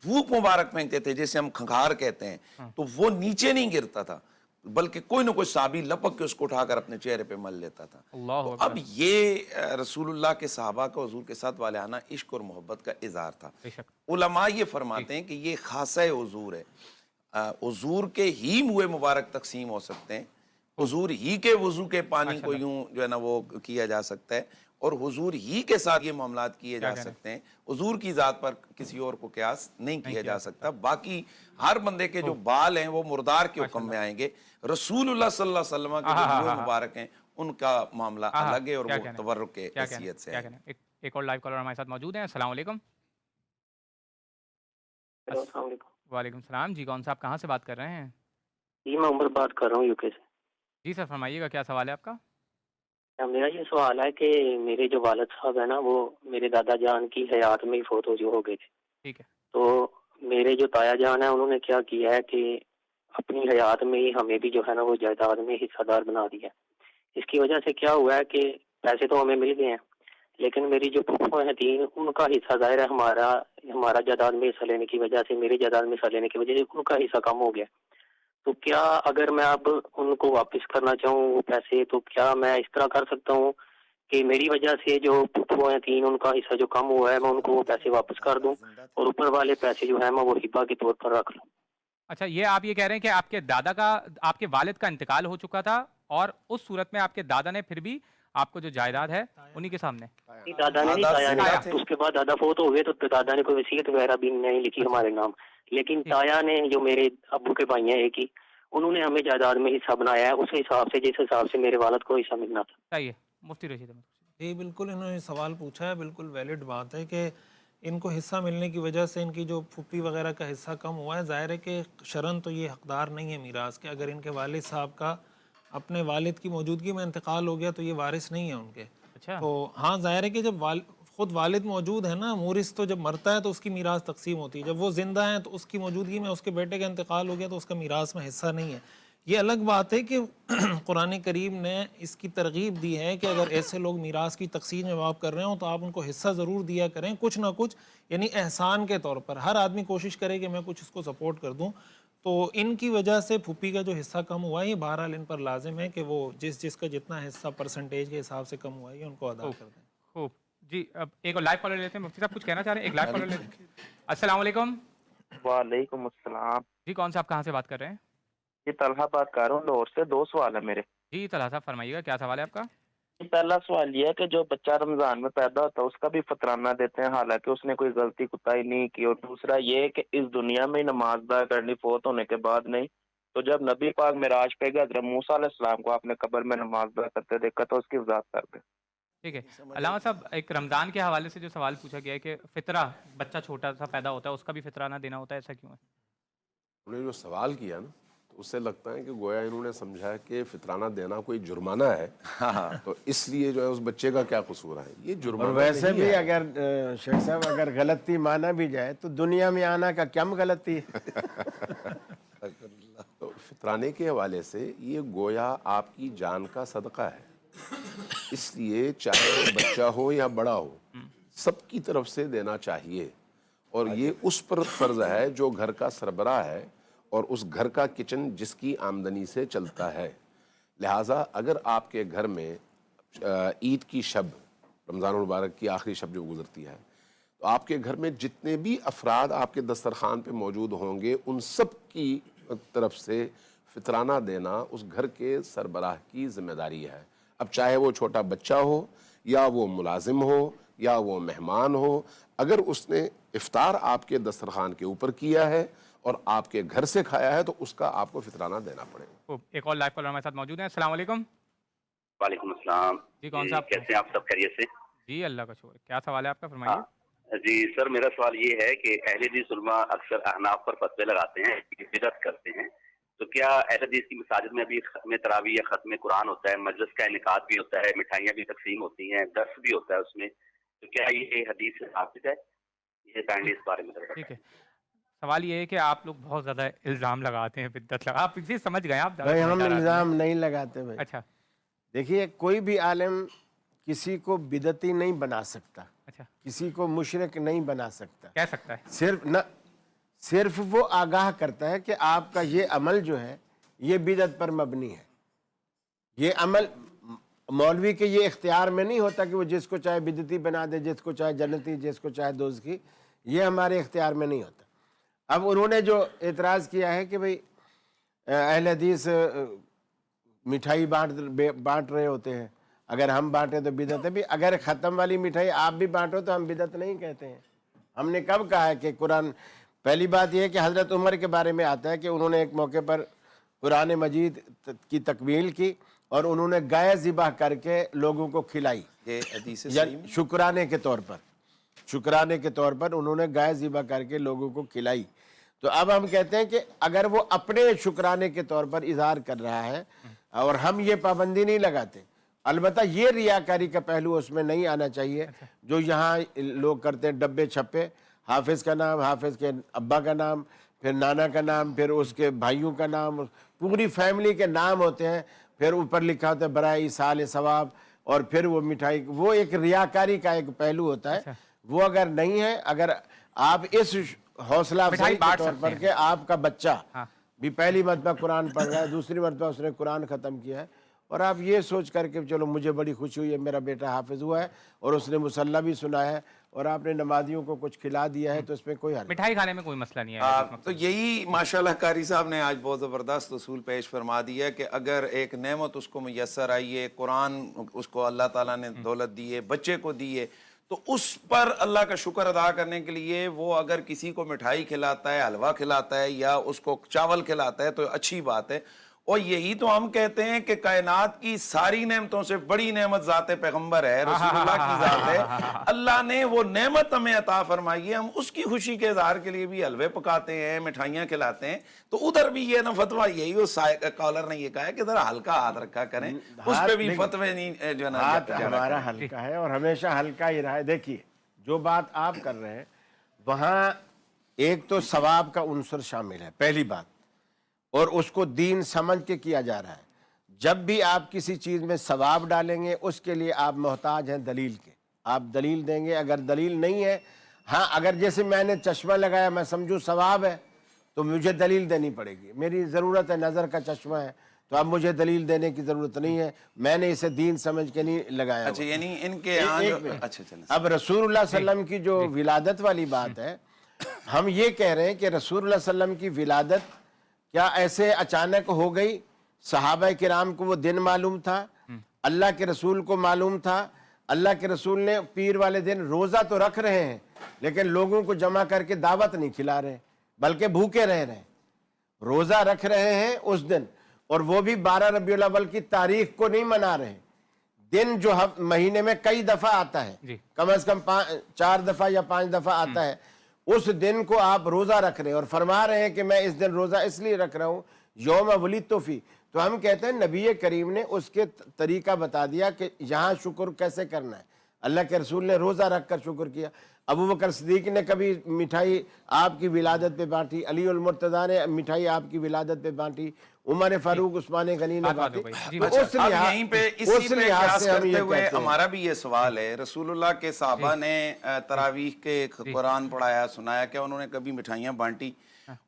پھوک مبارک پھینکتے تھے جسے ہم کھنگھار کہتے ہیں تو وہ نیچے نہیں گرتا تھا، بلکہ کوئی نہ کوئی صحابی لپک کے اس کو اٹھا کر اپنے چہرے پہ مل لیتا تھا. تو اب یہ رسول اللہ کے صحابہ کا حضور کے ساتھ والہانہ عشق اور محبت کا اظہار تھا. علماء یہ فرماتے ہیں کہ یہ خاصہ حضور ہے. حضور کے ہی منہ مبارک تقسیم ہو سکتے ہیں، حضور ہی کے وضو کے پانی کو یوں جو ہے نا وہ کیا جا سکتا ہے، اور حضور ہی کے ساتھ یہ معاملات کیے جا سکتے ہیں. حضور کی ذات پر کسی اور کو قیاس نہیں کیا جا سکتا. باقی ہر بندے کے جو بال ہیں وہ مردار کے حکم میں آئیں گے. رسول اللہ صلی اللہ علیہ وسلم کے جو منہ مبارک ہیں ان کا معاملہ الگ ہے اور وہ تبرک کے حیثیت سے ہے. ایک اور لائیو کالر ہمارے ساتھ موجود ہیں. السلام علیکم. السلام علیکم. وعلیکم السلام جی. کون صاحب کہاں سے بات کر رہے ہیں؟ جی میں عمر بات کر رہا ہوں UK سے. جی سر فرمائیے گا، کیا سوال ہے آپ کا؟ میرا یہ سوال ہے کہ میرے جو والد صاحب ہیں نا وہ میرے دادا جان کی حیات میں ہی فوت ہو گئے تھے. ٹھیک ہے. تو میرے جو تایا جان ہیں انہوں نے کیا کیا ہے کہ اپنی حیات میں ہی ہمیں بھی جو ہے نا وہ جائیداد میں حصہ دار بنا دیا. اس کی وجہ سے کیا ہوا ہے کہ پیسے تو ہمیں مل گئے ہیں، لیکن میری جو پھوپھو ہیں 3 ان کا حصہ ظاہر ہے ہمارا جائیداد میں حصہ لینے کی وجہ سے، میری جائیداد میں حصہ لینے کی وجہ سے ان کا حصہ کم ہو گیا. تو کیا اگر میں اب ان کو واپس کرنا چاہوں وہ پیسے، تو کیا میں اس طرح کر سکتا ہوں کہ میری وجہ سے جو پھپھو ہیں 3 ان کا حصہ جو کم ہوا ہے میں ان کو وہ پیسے واپس کر دوں اور اوپر والے پیسے جو ہیں میں وہ ہبہ کے طور پر رکھ لوں؟ اچھا، یہ آپ یہ کہہ رہے ہیں کہ آپ کے دادا کا، آپ کے والد کا انتقال ہو چکا تھا، اور اس صورت میں آپ کے دادا نے پھر بھی آپ کو جو جائیداد ہے انہی کے سامنے؟ دادا نے نہیں، تایا نے، اس کے بعد دادا فوت ہو گئے تو دادا نے کوئی وصیت وغیرہ بھی نہیں لکھی ہمارے نام، لیکن تایا نے جو میرے ابو کے بھائی ہیں ایک ہی، انہوں نے ہمیں جائیداد میں حصہ بنایا ہے اس حساب سے جس حساب سے میرے والد کو حصہ ملنا تھا۔ صحیح ہے، مفتی رشید احمد۔ جی بالکل، انہوں نے سوال پوچھا ہے، بالکل ویلڈ بات ہے کہ ان کو حصہ ملنے کی وجہ سے ان کی جو پھپھی وغیرہ کا حصہ کم ہوا ہے، ظاہر ہے کہ شرعاً تو یہ حقدار نہیں ہے میراث کے۔ اگر ان کے والد صاحب کا اپنے والد کی موجودگی میں انتقال ہو گیا تو یہ وارث نہیں ہے ان کے۔ اچھا، تو ہاں ظاہر ہے کہ جب خود والد موجود ہے نا، مورث تو جب مرتا ہے تو اس کی میراث تقسیم ہوتی ہے، جب وہ زندہ ہیں تو اس کی موجودگی میں اس کے بیٹے کا انتقال ہو گیا تو اس کا میراث میں حصہ نہیں ہے۔ یہ الگ بات ہے کہ قرآن کریم نے اس کی ترغیب دی ہے کہ اگر ایسے لوگ میراث کی تقسیم میں آپ کر رہے ہوں تو آپ ان کو حصہ ضرور دیا کریں، کچھ نہ کچھ، یعنی احسان کے طور پر۔ ہر آدمی کوشش کرے کہ میں کچھ اس کو سپورٹ کر دوں۔ تو ان کی وجہ سے پھوپھی کا جو حصہ کم ہوا ہے، یہ بہرحال ان پر لازم ہے کہ وہ جس کا جتنا حصہ پرسنٹیج کے حساب سے کم ہوا ہے یہ ان کو ادا کر دیں۔ خوب جی، اب ایک اور لائیو کالر لیتے ہیں۔ مفتی صاحب کچھ کہنا چاہ رہے ہیں؟ ایک لائیو کالر لیتے ہیں۔ السلام علیکم۔ وعلیکم السلام جی، کون سے آپ کہاں سے بات کر رہے ہیں؟ جی طلحہ بات کر رہا ہوں لاہور سے۔ 2 سوال ہے میرے۔ جی طلحہ صاحب فرمائیے گا، کیا سوال ہے آپ کا؟ پہلا سوال یہ ہے کہ جو بچہ رمضان میں پیدا ہوتا ہے اس کا بھی فطرانہ دیتے ہیں حالانکہ اس نے کوئی غلطی کوتاہی نہیں کی، اور دوسرا یہ ہے کہ اس دنیا میں نماز ادا کرنی فوت ہونے کے بعد نہیں، تو جب نبی پاک معراج پہ گئے حضرت موسیٰ علیہ السلام کو آپ نے قبر میں نماز ادا کرتے دیکھا تو اس کی وضاحت کر دیں۔ ٹھیک ہے علامہ صاحب، ایک رمضان کے حوالے سے جو سوال پوچھا گیا ہے کہ فطرہ، بچہ چھوٹا سا پیدا ہوتا ہے اس کا بھی فطرانہ دینا ہوتا ہے، ایسا کیوں ہے؟ انہوں نے جو سوال کیا نا تو اس سے لگتا ہے کہ گویا انہوں نے سمجھا کہ فطرانہ دینا کوئی جرمانہ ہے، تو اس لیے جو ہے اس بچے کا کیا قصور ہے، یہ جرمانہ اور ویسے نہیں بھی ہے۔ اگر شیخ صاحب اگر غلطی مانا بھی جائے تو دنیا میں آنا کا کیا غلطی ہے؟ تو فطرانے کے حوالے سے یہ گویا آپ کی جان کا صدقہ ہے، اس لیے چاہے بچہ ہو یا بڑا ہو سب کی طرف سے دینا چاہیے، اور یہ اس پر فرض ہے جو گھر کا سربراہ ہے اور اس گھر کا کچن جس کی آمدنی سے چلتا ہے۔ لہٰذا اگر آپ کے گھر میں عید کی شب، رمضان المبارک کی آخری شب جو گزرتی ہے، تو آپ کے گھر میں جتنے بھی افراد آپ کے دسترخوان پہ موجود ہوں گے ان سب کی طرف سے فطرانہ دینا اس گھر کے سربراہ کی ذمہ داری ہے۔ اب چاہے وہ چھوٹا بچہ ہو یا وہ ملازم ہو یا وہ مہمان ہو، اگر اس نے افطار آپ کے دسترخوان کے اوپر کیا ہے اور آپ کے گھر سے کھایا ہے تو اس کا آپ کو فطرانہ دینا پڑے گا۔ ایک اور لائیو کالر ہمارے ساتھ موجود ہیں۔ السلام علیکم۔ وعلیکم السلام۔ جی کون صاحب؟ کیسے ہیں آپ سب؟ خیریت سے؟ جی اللہ کا شکر۔ کیا سوال ہے آپ کا، فرمائیے۔ جی سر، میرا سوال یہ ہے کہ اہل حدیث علماء اکثر احناف پر فتوے لگاتے ہیں، بدعت کرتے ہیں، تو کیا اہل حدیث کی مساجد میں بھی ختم تراویح یا ختم قرآن ہوتا ہے، مجلس کا انعقاد بھی ہوتا ہے، مٹھائیاں بھی تقسیم ہوتی ہیں، درس بھی ہوتا ہے اس میں، تو کیا یہ حدیث سے ثابت ہے؟ یہ کائنڈلی اس بارے میں ٹھیک ہے، سوال یہ ہے کہ آپ لوگ بہت زیادہ الزام لگاتے ہیں، بدعت لگا، آپ اسی سمجھ گئے آپ؟ بھائی ہم الزام نہیں لگاتے بھائی۔ اچھا دیکھیے کوئی بھی عالم کسی کو بدعتی نہیں بنا سکتا، اچھا، کسی کو مشرک نہیں بنا سکتا، کہہ سکتا ہے، صرف وہ آگاہ کرتا ہے کہ آپ کا یہ عمل جو ہے یہ بدعت پر مبنی ہے۔ یہ عمل مولوی کے یہ اختیار میں نہیں ہوتا کہ وہ جس کو چاہے بدعتی بنا دے، جس کو چاہے جنتی، جس کو چاہے دوزخی، یہ ہمارے اختیار میں نہیں ہوتا۔ اب انہوں نے جو اعتراض کیا ہے کہ بھئی اہل حدیث مٹھائی بانٹ رہے ہوتے ہیں، اگر ہم بانٹیں تو بدعت ہے بھی، اگر ختم والی مٹھائی آپ بھی بانٹو تو ہم بدعت نہیں کہتے ہیں۔ ہم نے کب کہا ہے کہ قرآن، پہلی بات یہ ہے کہ حضرت عمر کے بارے میں آتا ہے کہ انہوں نے ایک موقع پر قرآن مجید کی تکمیل کی اور انہوں نے گائے ذبح کر کے لوگوں کو کھلائی، یہ حدیث شکرانے کے طور پر، شکرانے کے طور پر انہوں نے گائے ذبح کر کے لوگوں کو کھلائی۔ تو اب ہم کہتے ہیں کہ اگر وہ اپنے شکرانے کے طور پر اظہار کر رہا ہے اور ہم یہ پابندی نہیں لگاتے، البتہ یہ ریاکاری کا پہلو اس میں نہیں آنا چاہیے جو یہاں لوگ کرتے ہیں، ڈبے چھپے، حافظ کا نام، حافظ کے ابا کا نام، پھر نانا کا نام، پھر اس کے بھائیوں کا نام، پوری فیملی کے نام ہوتے ہیں، پھر اوپر لکھا ہوتا ہے برائے ایصال ثواب، اور پھر وہ مٹھائی، وہ ایک ریاکاری کا ایک پہلو ہوتا ہے۔ وہ اگر نہیں ہے، اگر آپ اس حوصلہ افزائی کے طور پر کہ آپ کا بچہ بھی پہلی مرتبہ قرآن پڑھ رہا ہے, دوسری مرتبہ اس نے قرآن ختم کیا ہے, اور آپ یہ سوچ کر کے چلو مجھے بڑی خوشی ہوئی ہے میرا بیٹا حافظ ہوا ہے اور اس نے مصلی بھی سنا ہے اور آپ نے نمازیوں کو کچھ کھلا دیا ہے, تو اس میں کوئی حل مٹھائی کھانے میں کوئی مسئلہ نہیں ہے. تو یہی ماشاءاللہ قاری صاحب نے آج بہت زبردست اصول پیش فرما دیا کہ اگر ایک نعمت اس کو میسر آئی ہے, قرآن اس کو اللہ تعالیٰ نے دولت دی ہے, بچے کو دی ہے, تو اس پر اللہ کا شکر ادا کرنے کے لیے وہ اگر کسی کو مٹھائی کھلاتا ہے, حلوہ کھلاتا ہے یا اس کو چاول کھلاتا ہے تو اچھی بات ہے. اور یہی تو ہم کہتے ہیں کہ کائنات کی ساری نعمتوں سے بڑی نعمت ذات پیغمبر ہے, رسول اللہ کی ذات ہے. اللہ نے وہ نعمت ہمیں عطا فرمائی ہے, ہم اس کی خوشی کے اظہار کے لیے بھی حلوے پکاتے ہیں, مٹھائیاں کھلاتے ہیں. تو ادھر بھی یہ نا فتویٰ یہی, اس کالر نے یہ کہا ہے کہ ذرا ہلکا ہاتھ رکھا کریں, اس پہ بھی فتوے نہیں جو ہے نا. ہاتھ ہمارا ہلکا ہے اور ہمیشہ ہلکا ہی رہا ہے. دیکھیے جو بات آپ کر رہے ہیں وہاں ایک تو ثواب کا عنصر شامل ہے, پہلی بات, اور اس کو دین سمجھ کے کیا جا رہا ہے. جب بھی آپ کسی چیز میں ثواب ڈالیں گے اس کے لیے آپ محتاج ہیں دلیل کے, آپ دلیل دیں گے. اگر دلیل نہیں ہے, ہاں اگر جیسے میں نے چشمہ لگایا میں سمجھوں ثواب ہے تو مجھے دلیل دینی پڑے گی. میری ضرورت ہے, نظر کا چشمہ ہے, تو اب مجھے دلیل دینے کی ضرورت نہیں ہے, میں نے اسے دین سمجھ کے نہیں لگایا. اچھا یعنی ان کے اچھا چلیں. اب رسول اللہ صلی اللہ علیہ وسلم کی جو ولادت والی بات ہے, ہم یہ کہہ رہے ہیں کہ رسول اللہ صلی اللہ علیہ وسلم کی ولادت کیا ایسے اچانک ہو گئی؟ صحابہ کرام کو وہ دن معلوم تھا, اللہ کے رسول کو معلوم تھا. اللہ کے رسول نے پیر والے دن روزہ تو رکھ رہے ہیں لیکن لوگوں کو جمع کر کے دعوت نہیں کھلا رہے بلکہ بھوکے رہ رہے ہیں. روزہ رکھ رہے ہیں اس دن, اور وہ بھی 12 ربیع الاول کی تاریخ کو نہیں منا رہے. دن جو مہینے میں کئی دفعہ آتا ہے, کم از کم 4 دفعہ یا 5 دفعہ آتا ہے, اس دن کو آپ روزہ رکھ رہے ہیں اور فرما رہے ہیں کہ میں اس دن روزہ اس لیے رکھ رہا ہوں یوم ولدت فیہ. تو ہم کہتے ہیں نبی کریم نے اس کے طریقہ بتا دیا کہ یہاں شکر کیسے کرنا ہے. اللہ کے رسول نے روزہ رکھ کر شکر کیا. ابو بکر صدیق نے کبھی مٹھائی آپ کی ولادت پہ بانٹی, علی المرتضیٰ نے مٹھائی آپ کی ولادت پہ بانٹی, عمر فاروق عثمان غنی نے بانٹی. یہیں پہ اسی پہ قیاس کرتے ہوئے ہمارا بھی یہ سوال ہے, رسول اللہ کے صحابہ نے تراویح کے قرآن پڑھایا, سنایا, کیا انہوں نے کبھی مٹھائیاں بانٹی؟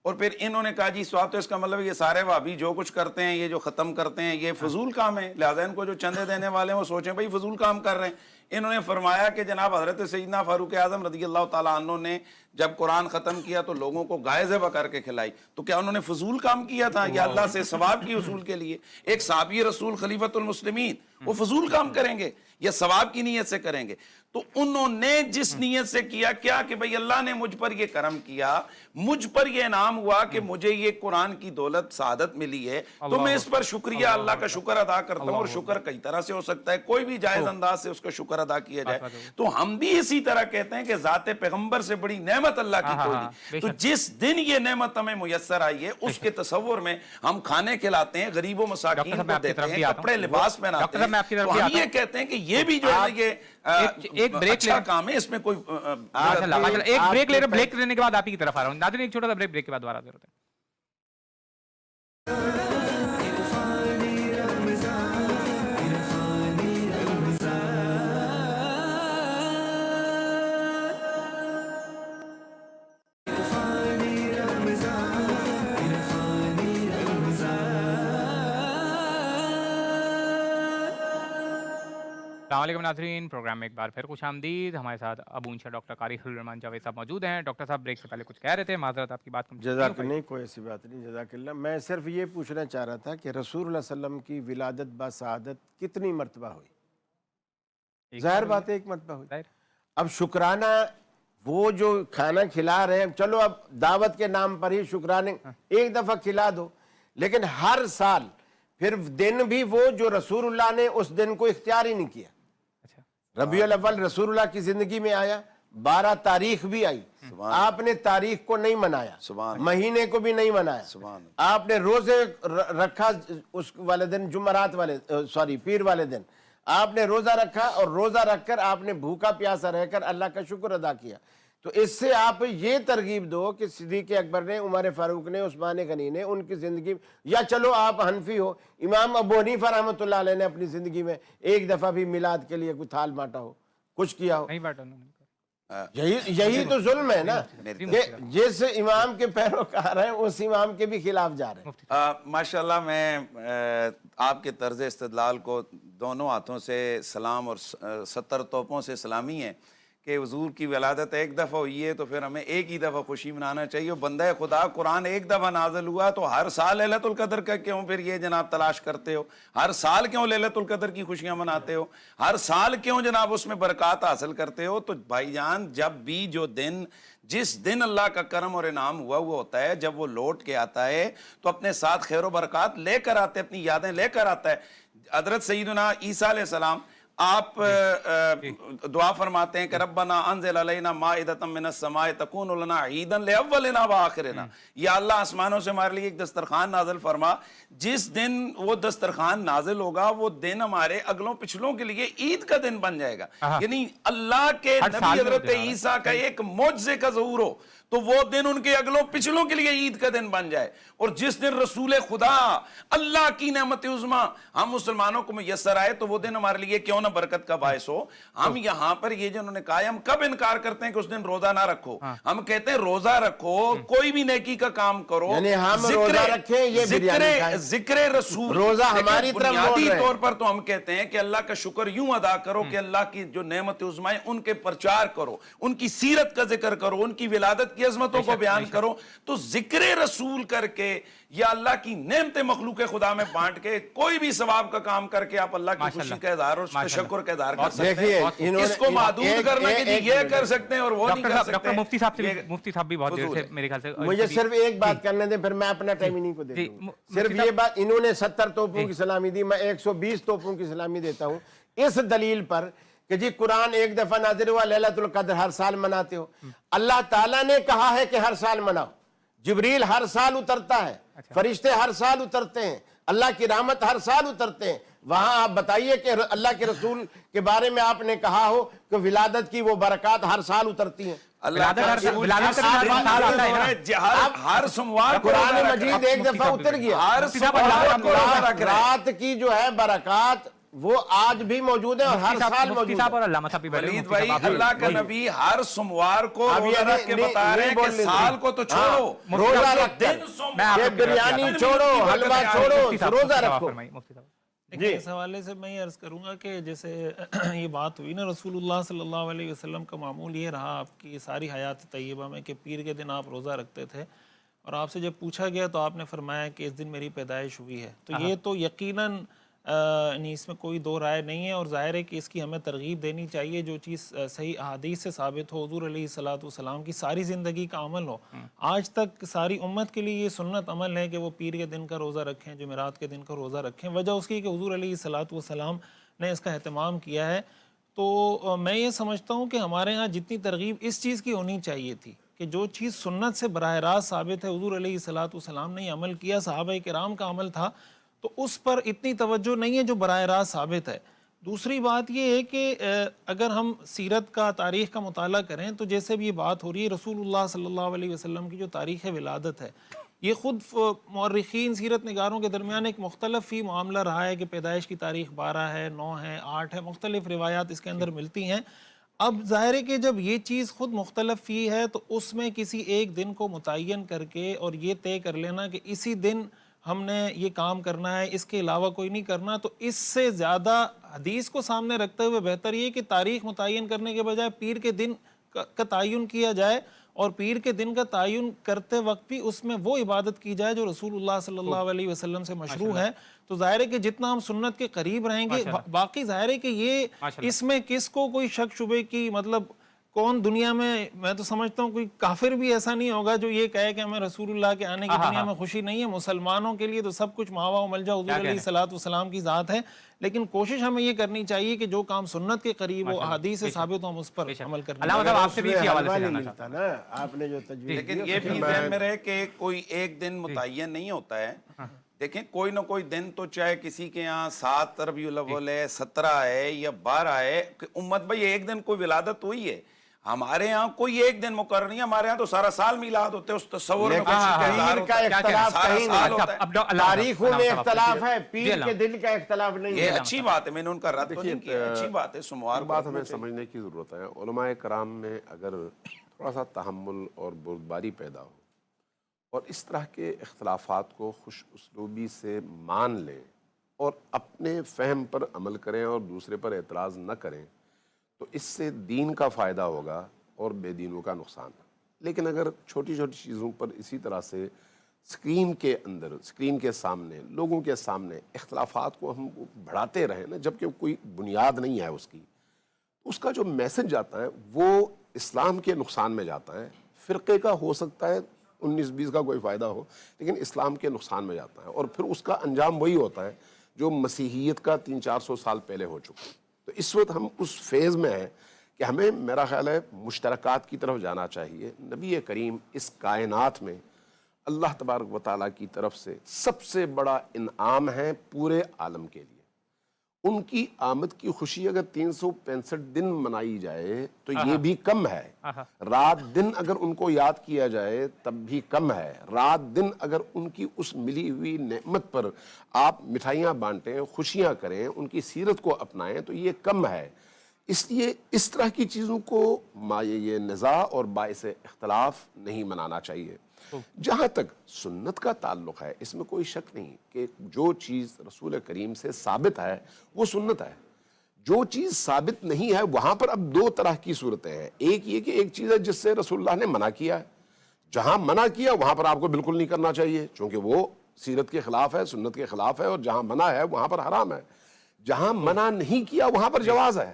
اور پھر انہوں نے کہا جی سواب, تو اس کا مطلب یہ سارے وہابی جو کچھ کرتے ہیں, یہ جو ختم کرتے ہیں, یہ فضول کام ہے, لہذا ان کو جو چندے دینے والے ہیں وہ سوچیں بھائی فضول کام کر رہے ہیں. انہوں نے فرمایا کہ جناب حضرت سیدنا فاروق اعظم رضی اللہ تعالیٰ عنہ نے جب قرآن ختم کیا تو لوگوں کو گائے ذبح کر کے کھلائی, تو کیا انہوں نے فضول کام کیا تھا یا اللہ سے ثواب کی حصول کے لیے؟ ایک صحابی رسول خلیفۃ المسلمین وہ فضول کام کریں گے یا ثواب کی نیت سے کریں گے؟ تو انہوں نے جس نیت سے کیا کیا کہ بھئی اللہ نے مجھ پر یہ کرم کیا, مجھ پر یہ انعام ہوا کہ مجھے یہ قرآن کی دولت سعادت ملی ہے, تو میں اس پر شکریہ اللہ کا شکر ادا کرتا ہوں. اور شکر کئی طرح سے ہو سکتا ہے, کوئی بھی جائز انداز سے اس کا شکر ادا کیا جائے. تو ہم بھی اسی طرح کہتے ہیں کہ ذات پیغمبر سے بڑی نعمت اللہ کی کوئی نہیں. تو جس دن یہ نعمت ہمیں میسر آئی ہے اس کے تصور میں ہم کھانے کھلاتے ہیں, غریب و مساکین کو دیتے ہیں, کپڑے لباس پہناتے ہیں. تو ہم یہ کہتے ہیں کہ یہ بھی جو ہے یہ ایک بریک اچھا کام ہے, اس میں کوئی ایک بریک لے رہے, بریک لینے کے بعد آپ ہی کی طرف آ رہا ہوں. ناظرین ایک چھوٹا سا بریک کے بعد دوبارہ حاضر ہوتے ہیں. السلام علیکم ناظرین, پروگرام میں ایک بار پھر خوش آمدید. ہمارے ساتھ ابو انشا ڈاکٹر قاری خلیل الرحمان جاوید صاحب موجود ہیں. ڈاکٹر صاحب بریک سے پہلے کچھ کہہ رہے تھے, معذرت آپ کی بات کم. جزاک نہیں, کوئی ایسی بات نہیں, جزاک اللہ. میں صرف یہ پوچھنا چاہ رہا تھا کہ رسول اللہ صلی اللہ علیہ وسلم کی ولادت با سعادت کتنی مرتبہ ہوئی؟ ظاہر بات ہے ایک مرتبہ ہوئی. اب شکرانہ وہ جو کھانا کھلا رہے ہیں, چلو اب دعوت کے نام پر ہی شکرانے ایک دفعہ کھلا دو, لیکن ہر سال پھر دن بھی وہ جو رسول اللہ نے اس دن کو اختیار ہی نہیں کیا. ربیع الاول رسول اللہ کی زندگی میں آیا, 12 تاریخ بھی آئی, آپ نے تاریخ کو نہیں منایا, مہینے کو بھی نہیں منایا. آپ نے روزے رکھا اس والے دن, جمعرات والے پیر والے دن آپ نے روزہ رکھا, اور روزہ رکھ کر آپ نے بھوکا پیاسا رہ کر اللہ کا شکر ادا کیا. تو اس سے آپ یہ ترغیب دو کہ صدیق اکبر نے, عمر فاروق نے, عثمان غنی نے ان کی زندگی, یا چلو آپ حنفی ہو, امام ابو حنیفہ رحمۃ اللہ علیہ نے اپنی زندگی میں ایک دفعہ بھی میلاد کے لیے کوئی تھال بانٹا ہو, کچھ کیا ہو؟ نہیں بانٹا. یہی تو ظلم ہے نا کہ جس امام کے پیروکار ہیں اس امام کے بھی خلاف جا رہے ہیں. ماشاءاللہ میں آپ کے طرز استدلال کو دونوں ہاتھوں سے سلام اور 70 توپوں سے سلامی ہے کہ حضور کی ولادت ایک دفعہ ہوئی ہے تو پھر ہمیں ایک ہی دفعہ خوشی منانا چاہیے. بندہ خدا قرآن ایک دفعہ نازل ہوا تو ہر سال لیلۃ القدر کا کیوں پھر یہ جناب تلاش کرتے ہو؟ ہر سال کیوں لیلۃ القدر کی خوشیاں مناتے ہو؟ ہر سال کیوں جناب اس میں برکات حاصل کرتے ہو؟ تو بھائی جان جب بھی جس دن اللہ کا کرم اور انعام ہوا ہوتا ہے، جب وہ لوٹ کے آتا ہے تو اپنے ساتھ خیر و برکات لے کر آتے، اپنی یادیں لے کر آتا ہے. حضرت سیدنا عیسیٰ علیہ السلام آپ دعا فرماتے ہیں کہ ربنا انزل علینا مائدۃ من السماء تکون لنا عیدا لاولنا وآخرنا. یا اللہ آسمانوں سے ہمارے لیے ایک دسترخوان نازل فرما. جس دن وہ دسترخوان نازل ہوگا وہ دن ہمارے اگلوں پچھلوں کے لیے عید کا دن بن جائے گا. یعنی اللہ کے نبی حضرت عیسیٰ کا ایک معجزے کا ظہور ہو تو وہ دن ان کے اگلوں پچھلوں کے لیے عید کا دن بن جائے. اور جس دن رسول خدا اللہ کی نعمت عظمیٰ ہم مسلمانوں کو میسر آئے تو وہ دن ہمارے لیے کیوں نہ برکت کا باعث ہو. ہم یہاں پر یہ جو انہوں نے کہا ہے، ہم کب انکار کرتے ہیں کہ اس دن روزہ نہ رکھو؟ ہم کہتے ہیں روزہ رکھو، کوئی بھی نیکی کا کام کرو، یعنی ہم روزہ رکھیں یہ بریانی کھائیں. ذکر رسول روزہ ہماری طرف بنیادی طور پر تو ہم کہتے ہیں کہ اللہ کا شکر یوں ادا کرو کہ اللہ کی جو نعمت عظمیٰ ہیں ان کے پرچار کرو، ان کی سیرت کا ذکر کرو، ان کی ولادت کی عظمتوں کو بیان کرو. تو ذکر رسول کر کے یا اللہ کی نعمت مخلوق خدا میں بانٹ کے کوئی بھی ثواب کا کام کر کے آپ اللہ کی خوشی کا اظہار اور تشکر کا اظہار کر سکتے ہیں. اس کو محدود کرنا کہ جی یہ کر سکتے ہیں اور وہ نہیں کر سکتے. مفتی صاحب بھی بہت دیر سے میرے خیال سے مجھے صرف ایک بات کرنے دیں، پھر میں اپنا ٹائم انہیں کو دے دوں. صرف یہ بات، انہوں نے 70 توپوں کی سلامی دی، میں 120 توپوں کی سلامی دیتا ہوں اس دلیل پر کہ جی قرآن ایک دفعہ نازل ہوا، لیلۃ القدر ہر سال مناتے ہو. اللہ تعالیٰ نے کہا ہے کہ ہر سال مناؤ. جبریل ہر سال اترتا ہے، فرشتے ہر سال اترتے ہیں، اللہ کی رحمت ہر سال اترتے ہیں. وہاں آپ بتائیے کہ اللہ کے رسول کے بارے میں آپ نے کہا ہو کہ ولادت کی وہ برکات ہر سال اترتی ہیں. ہر سوموار قرآن مجید ایک دفعہ اتر گیا. رات کی جو ہے برکات وہ آج بھی موجود ہے اور ہر سال موجود ہے. ولید بھائی، اللہ کا نبی ہر سوموار کو روزہ رکھ کے بتا رہے ہیں کہ سال کو تو چھوڑو، روزہ رکھتے ہیں، بریانی چھوڑو، حلوہ چھوڑو، روزہ رکھو. لیکن اس حوالے سے میں یہ عرض کروں گا کہ جیسے یہ بات ہوئی نا، رسول اللہ صلی اللہ علیہ وسلم کا معمول یہ رہا آپ کی ساری حیات طیبہ میں کہ پیر کے دن آپ روزہ رکھتے تھے، اور آپ سے جب پوچھا گیا تو آپ نے فرمایا کہ اس دن میری پیدائش ہوئی ہے. تو یہ تو یقیناً اس میں کوئی دو رائے نہیں ہے، اور ظاہر ہے کہ اس کی ہمیں ترغیب دینی چاہیے. جو چیز صحیح احادیث سے ثابت ہو، حضور علیہ السلام کی ساری زندگی کا عمل ہو، آج تک ساری امت کے لیے یہ سنت عمل ہے کہ وہ پیر کے دن کا روزہ رکھیں، جمعرات کے دن کا روزہ رکھیں. وجہ اس کی کہ حضور علیہ السلام نے اس کا اہتمام کیا ہے. تو میں یہ سمجھتا ہوں کہ ہمارے ہاں جتنی ترغیب اس چیز کی ہونی چاہیے تھی کہ جو چیز سنت سے براہ راست ثابت ہے، حضور علیہ السلام نے عمل کیا، صحابہ کرام کا عمل تھا، تو اس پر اتنی توجہ نہیں ہے جو براہ راست ثابت ہے. دوسری بات یہ ہے کہ اگر ہم سیرت کا، تاریخ کا مطالعہ کریں تو جیسے بھی یہ بات ہو رہی ہے رسول اللہ صلی اللہ علیہ وسلم کی جو تاریخ ولادت ہے، یہ خود مورخین، سیرت نگاروں کے درمیان ایک مختلف ہی معاملہ رہا ہے کہ پیدائش کی تاریخ 12 ہے، 9 ہے، 8 ہے، مختلف روایات اس کے اندر ملتی ہیں. اب ظاہر ہے کہ جب یہ چیز خود مختلف ہی ہے تو اس میں کسی ایک دن کو متعین کر کے اور یہ طے کر لینا کہ اسی دن ہم نے یہ کام کرنا ہے، اس کے علاوہ کوئی نہیں کرنا، تو اس سے زیادہ حدیث کو سامنے رکھتے ہوئے بہتر یہ کہ تاریخ متعین کرنے کے بجائے پیر کے دن کا تعین کیا جائے، اور پیر کے دن کا تعین کرتے وقت بھی اس میں وہ عبادت کی جائے جو رسول اللہ صلی اللہ علیہ وسلم سے مشروع ہے. تو ظاہر ہے کہ جتنا ہم سنت کے قریب رہیں گے، باقی ظاہر ہے کہ یہ اس میں کس کو کوئی شک شبے کی، مطلب کون دنیا میں تو سمجھتا ہوں کوئی کافر بھی ایسا نہیں ہوگا جو یہ کہے کہ ہمیں رسول اللہ کے آنے کی دنیا میں خوشی نہیں ہے. مسلمانوں کے لیے تو سب کچھ ماوا و ملجا حضور علیہ السلام کی ذات ہے، لیکن کوشش ہمیں یہ کرنی چاہیے کہ جو کام سنت کے قریب ہو، احادیث سے ثابت ہو، ہم اس پر عمل کریں. لیکن یہ بھی ذہن میں رہے کہ کوئی ایک دن متعین نہیں ہوتا ہے. دیکھیں کوئی نہ کوئی دن تو چاہے کسی کے یہاں 7 ربیع الاول ہے، 17 ہے یا 12 ہے، کہ امت بھائی ایک دن کوئی ولادت ہوئی ہے. ہمارے یہاں کوئی ایک دن مقرر نہیں، ہمارے یہاں تو سارا سال میلاد ہوتے ہیں، اس تصور میں لیکن کچھ کردار پیر کا ہوتا ہے، اختلاف سارا کہیں سال نہیں، ہوتا ہے۔ اب اللہ تاریخوں میں اختلاف ہے، پیر اللہ کے دن کا اختلاف نہیں یہ ہے۔ اچھی بات ہے، میں نے ان کا رد تو نہیں کیا، اچھی بات ہے، سموار ایک کو بات رکھنا ہمیں چاہیے۔ سمجھنے کی ضرورت ہے، علماء کرام میں اگر تھوڑا سا تحمل اور بردباری پیدا ہو اور اس طرح کے اختلافات کو خوش اسلوبی سے مان لیں اور اپنے فہم پر عمل کریں اور دوسرے پر اعتراض نہ کریں، تو اس سے دین کا فائدہ ہوگا اور بے دینوں کا نقصان۔ لیکن اگر چھوٹی چھوٹی چیزوں پر اسی طرح سے اسکرین کے اندر، اسکرین کے سامنے، لوگوں کے سامنے اختلافات کو ہم بڑھاتے رہیں نا، جبکہ کوئی بنیاد نہیں ہے اس کی، اس کا جو میسج جاتا ہے وہ اسلام کے نقصان میں جاتا ہے۔ فرقے کا ہو سکتا ہے 19-20 کا کوئی فائدہ ہو، لیکن اسلام کے نقصان میں جاتا ہے، اور پھر اس کا انجام وہی ہوتا ہے جو مسیحیت کا 300-400 سال پہلے ہو چکا ہے۔ تو اس وقت ہم اس فیز میں ہیں کہ ہمیں، میرا خیال ہے، مشترکات کی طرف جانا چاہیے۔ نبی کریم اس کائنات میں اللہ تبارک و تعالیٰ کی طرف سے سب سے بڑا انعام ہے پورے عالم کے لیے۔ ان کی آمد کی خوشی اگر 365 دن منائی جائے تو یہ بھی کم ہے۔ رات دن اگر ان کو یاد کیا جائے تب بھی کم ہے۔ رات دن اگر ان کی اس ملی ہوئی نعمت پر آپ مٹھائیاں بانٹیں، خوشیاں کریں، ان کی سیرت کو اپنائیں تو یہ کم ہے۔ اس لیے اس طرح کی چیزوں کو یہ نزاع اور باعث اختلاف نہیں منانا چاہیے۔ جہاں تک سنت کا تعلق ہے، اس میں کوئی شک نہیں کہ جو چیز رسول کریم سے ثابت ہے وہ سنت ہے۔ جو چیز ثابت نہیں ہے وہاں پر اب دو طرح کی صورتیں ہیں۔ ایک یہ کہ ایک چیز ہے جس سے رسول اللہ نے منع کیا ہے، جہاں منع کیا وہاں پر آپ کو بالکل نہیں کرنا چاہیے، چونکہ وہ سیرت کے خلاف ہے، سنت کے خلاف ہے، اور جہاں منع ہے وہاں پر حرام ہے۔ جہاں منع نہیں کیا وہاں پر جواز ہے۔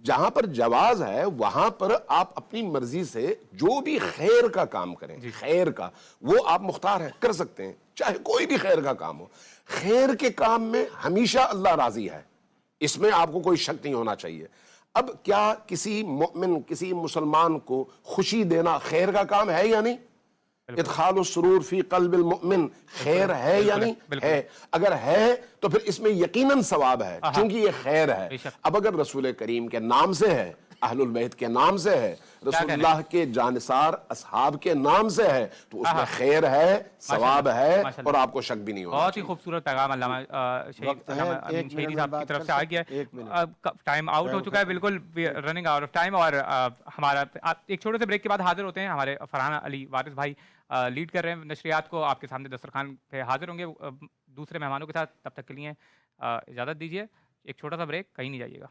جہاں پر جواز ہے وہاں پر آپ اپنی مرضی سے جو بھی خیر کا کام کریں، خیر کا، وہ آپ مختار ہیں، کر سکتے ہیں، چاہے کوئی بھی خیر کا کام ہو۔ خیر کے کام میں ہمیشہ اللہ راضی ہے، اس میں آپ کو کوئی شک نہیں ہونا چاہیے۔ اب کیا کسی مومن، کسی مسلمان کو خوشی دینا خیر کا کام ہے یا نہیں؟ ادخال السرور فی قلب المؤمن خیر ہے یا نہیں؟ ہے۔ اگر ہے تو پھر اس میں یقیناً ثواب ہے، چونکہ یہ خیر ہے۔ اب اگر رسول کریم کے نام سے ہے، اہل البیت کے نام سے ہے، رسول اللہ کے جانثار اصحاب کے نام سے ہے، تو اس میں خیر ہے، ثواب ہے، اور آپ کو شک بھی نہیں ہوگا۔ بہت ہی خوبصورت پیغام علامہ امین شہیدی صاحب کی طرف سے آ گیا ہے۔ ٹائم آؤٹ ہو چکا ہے، بالکل رننگ آؤٹ آف ٹائم، اور ہمارا ایک چھوٹے سے بریک کے بعد حاضر ہوتے ہیں۔ ہمارے فرحان علی وارث بھائی لیڈ کر رہے ہیں نشریات کو، آپ کے سامنے دسترخوان پہ حاضر ہوں گے دوسرے مہمانوں کے ساتھ۔ تب تک کے لیے اجازت دیجیے، ایک چھوٹا سا بریک، کہیں نہیں جائیے گا۔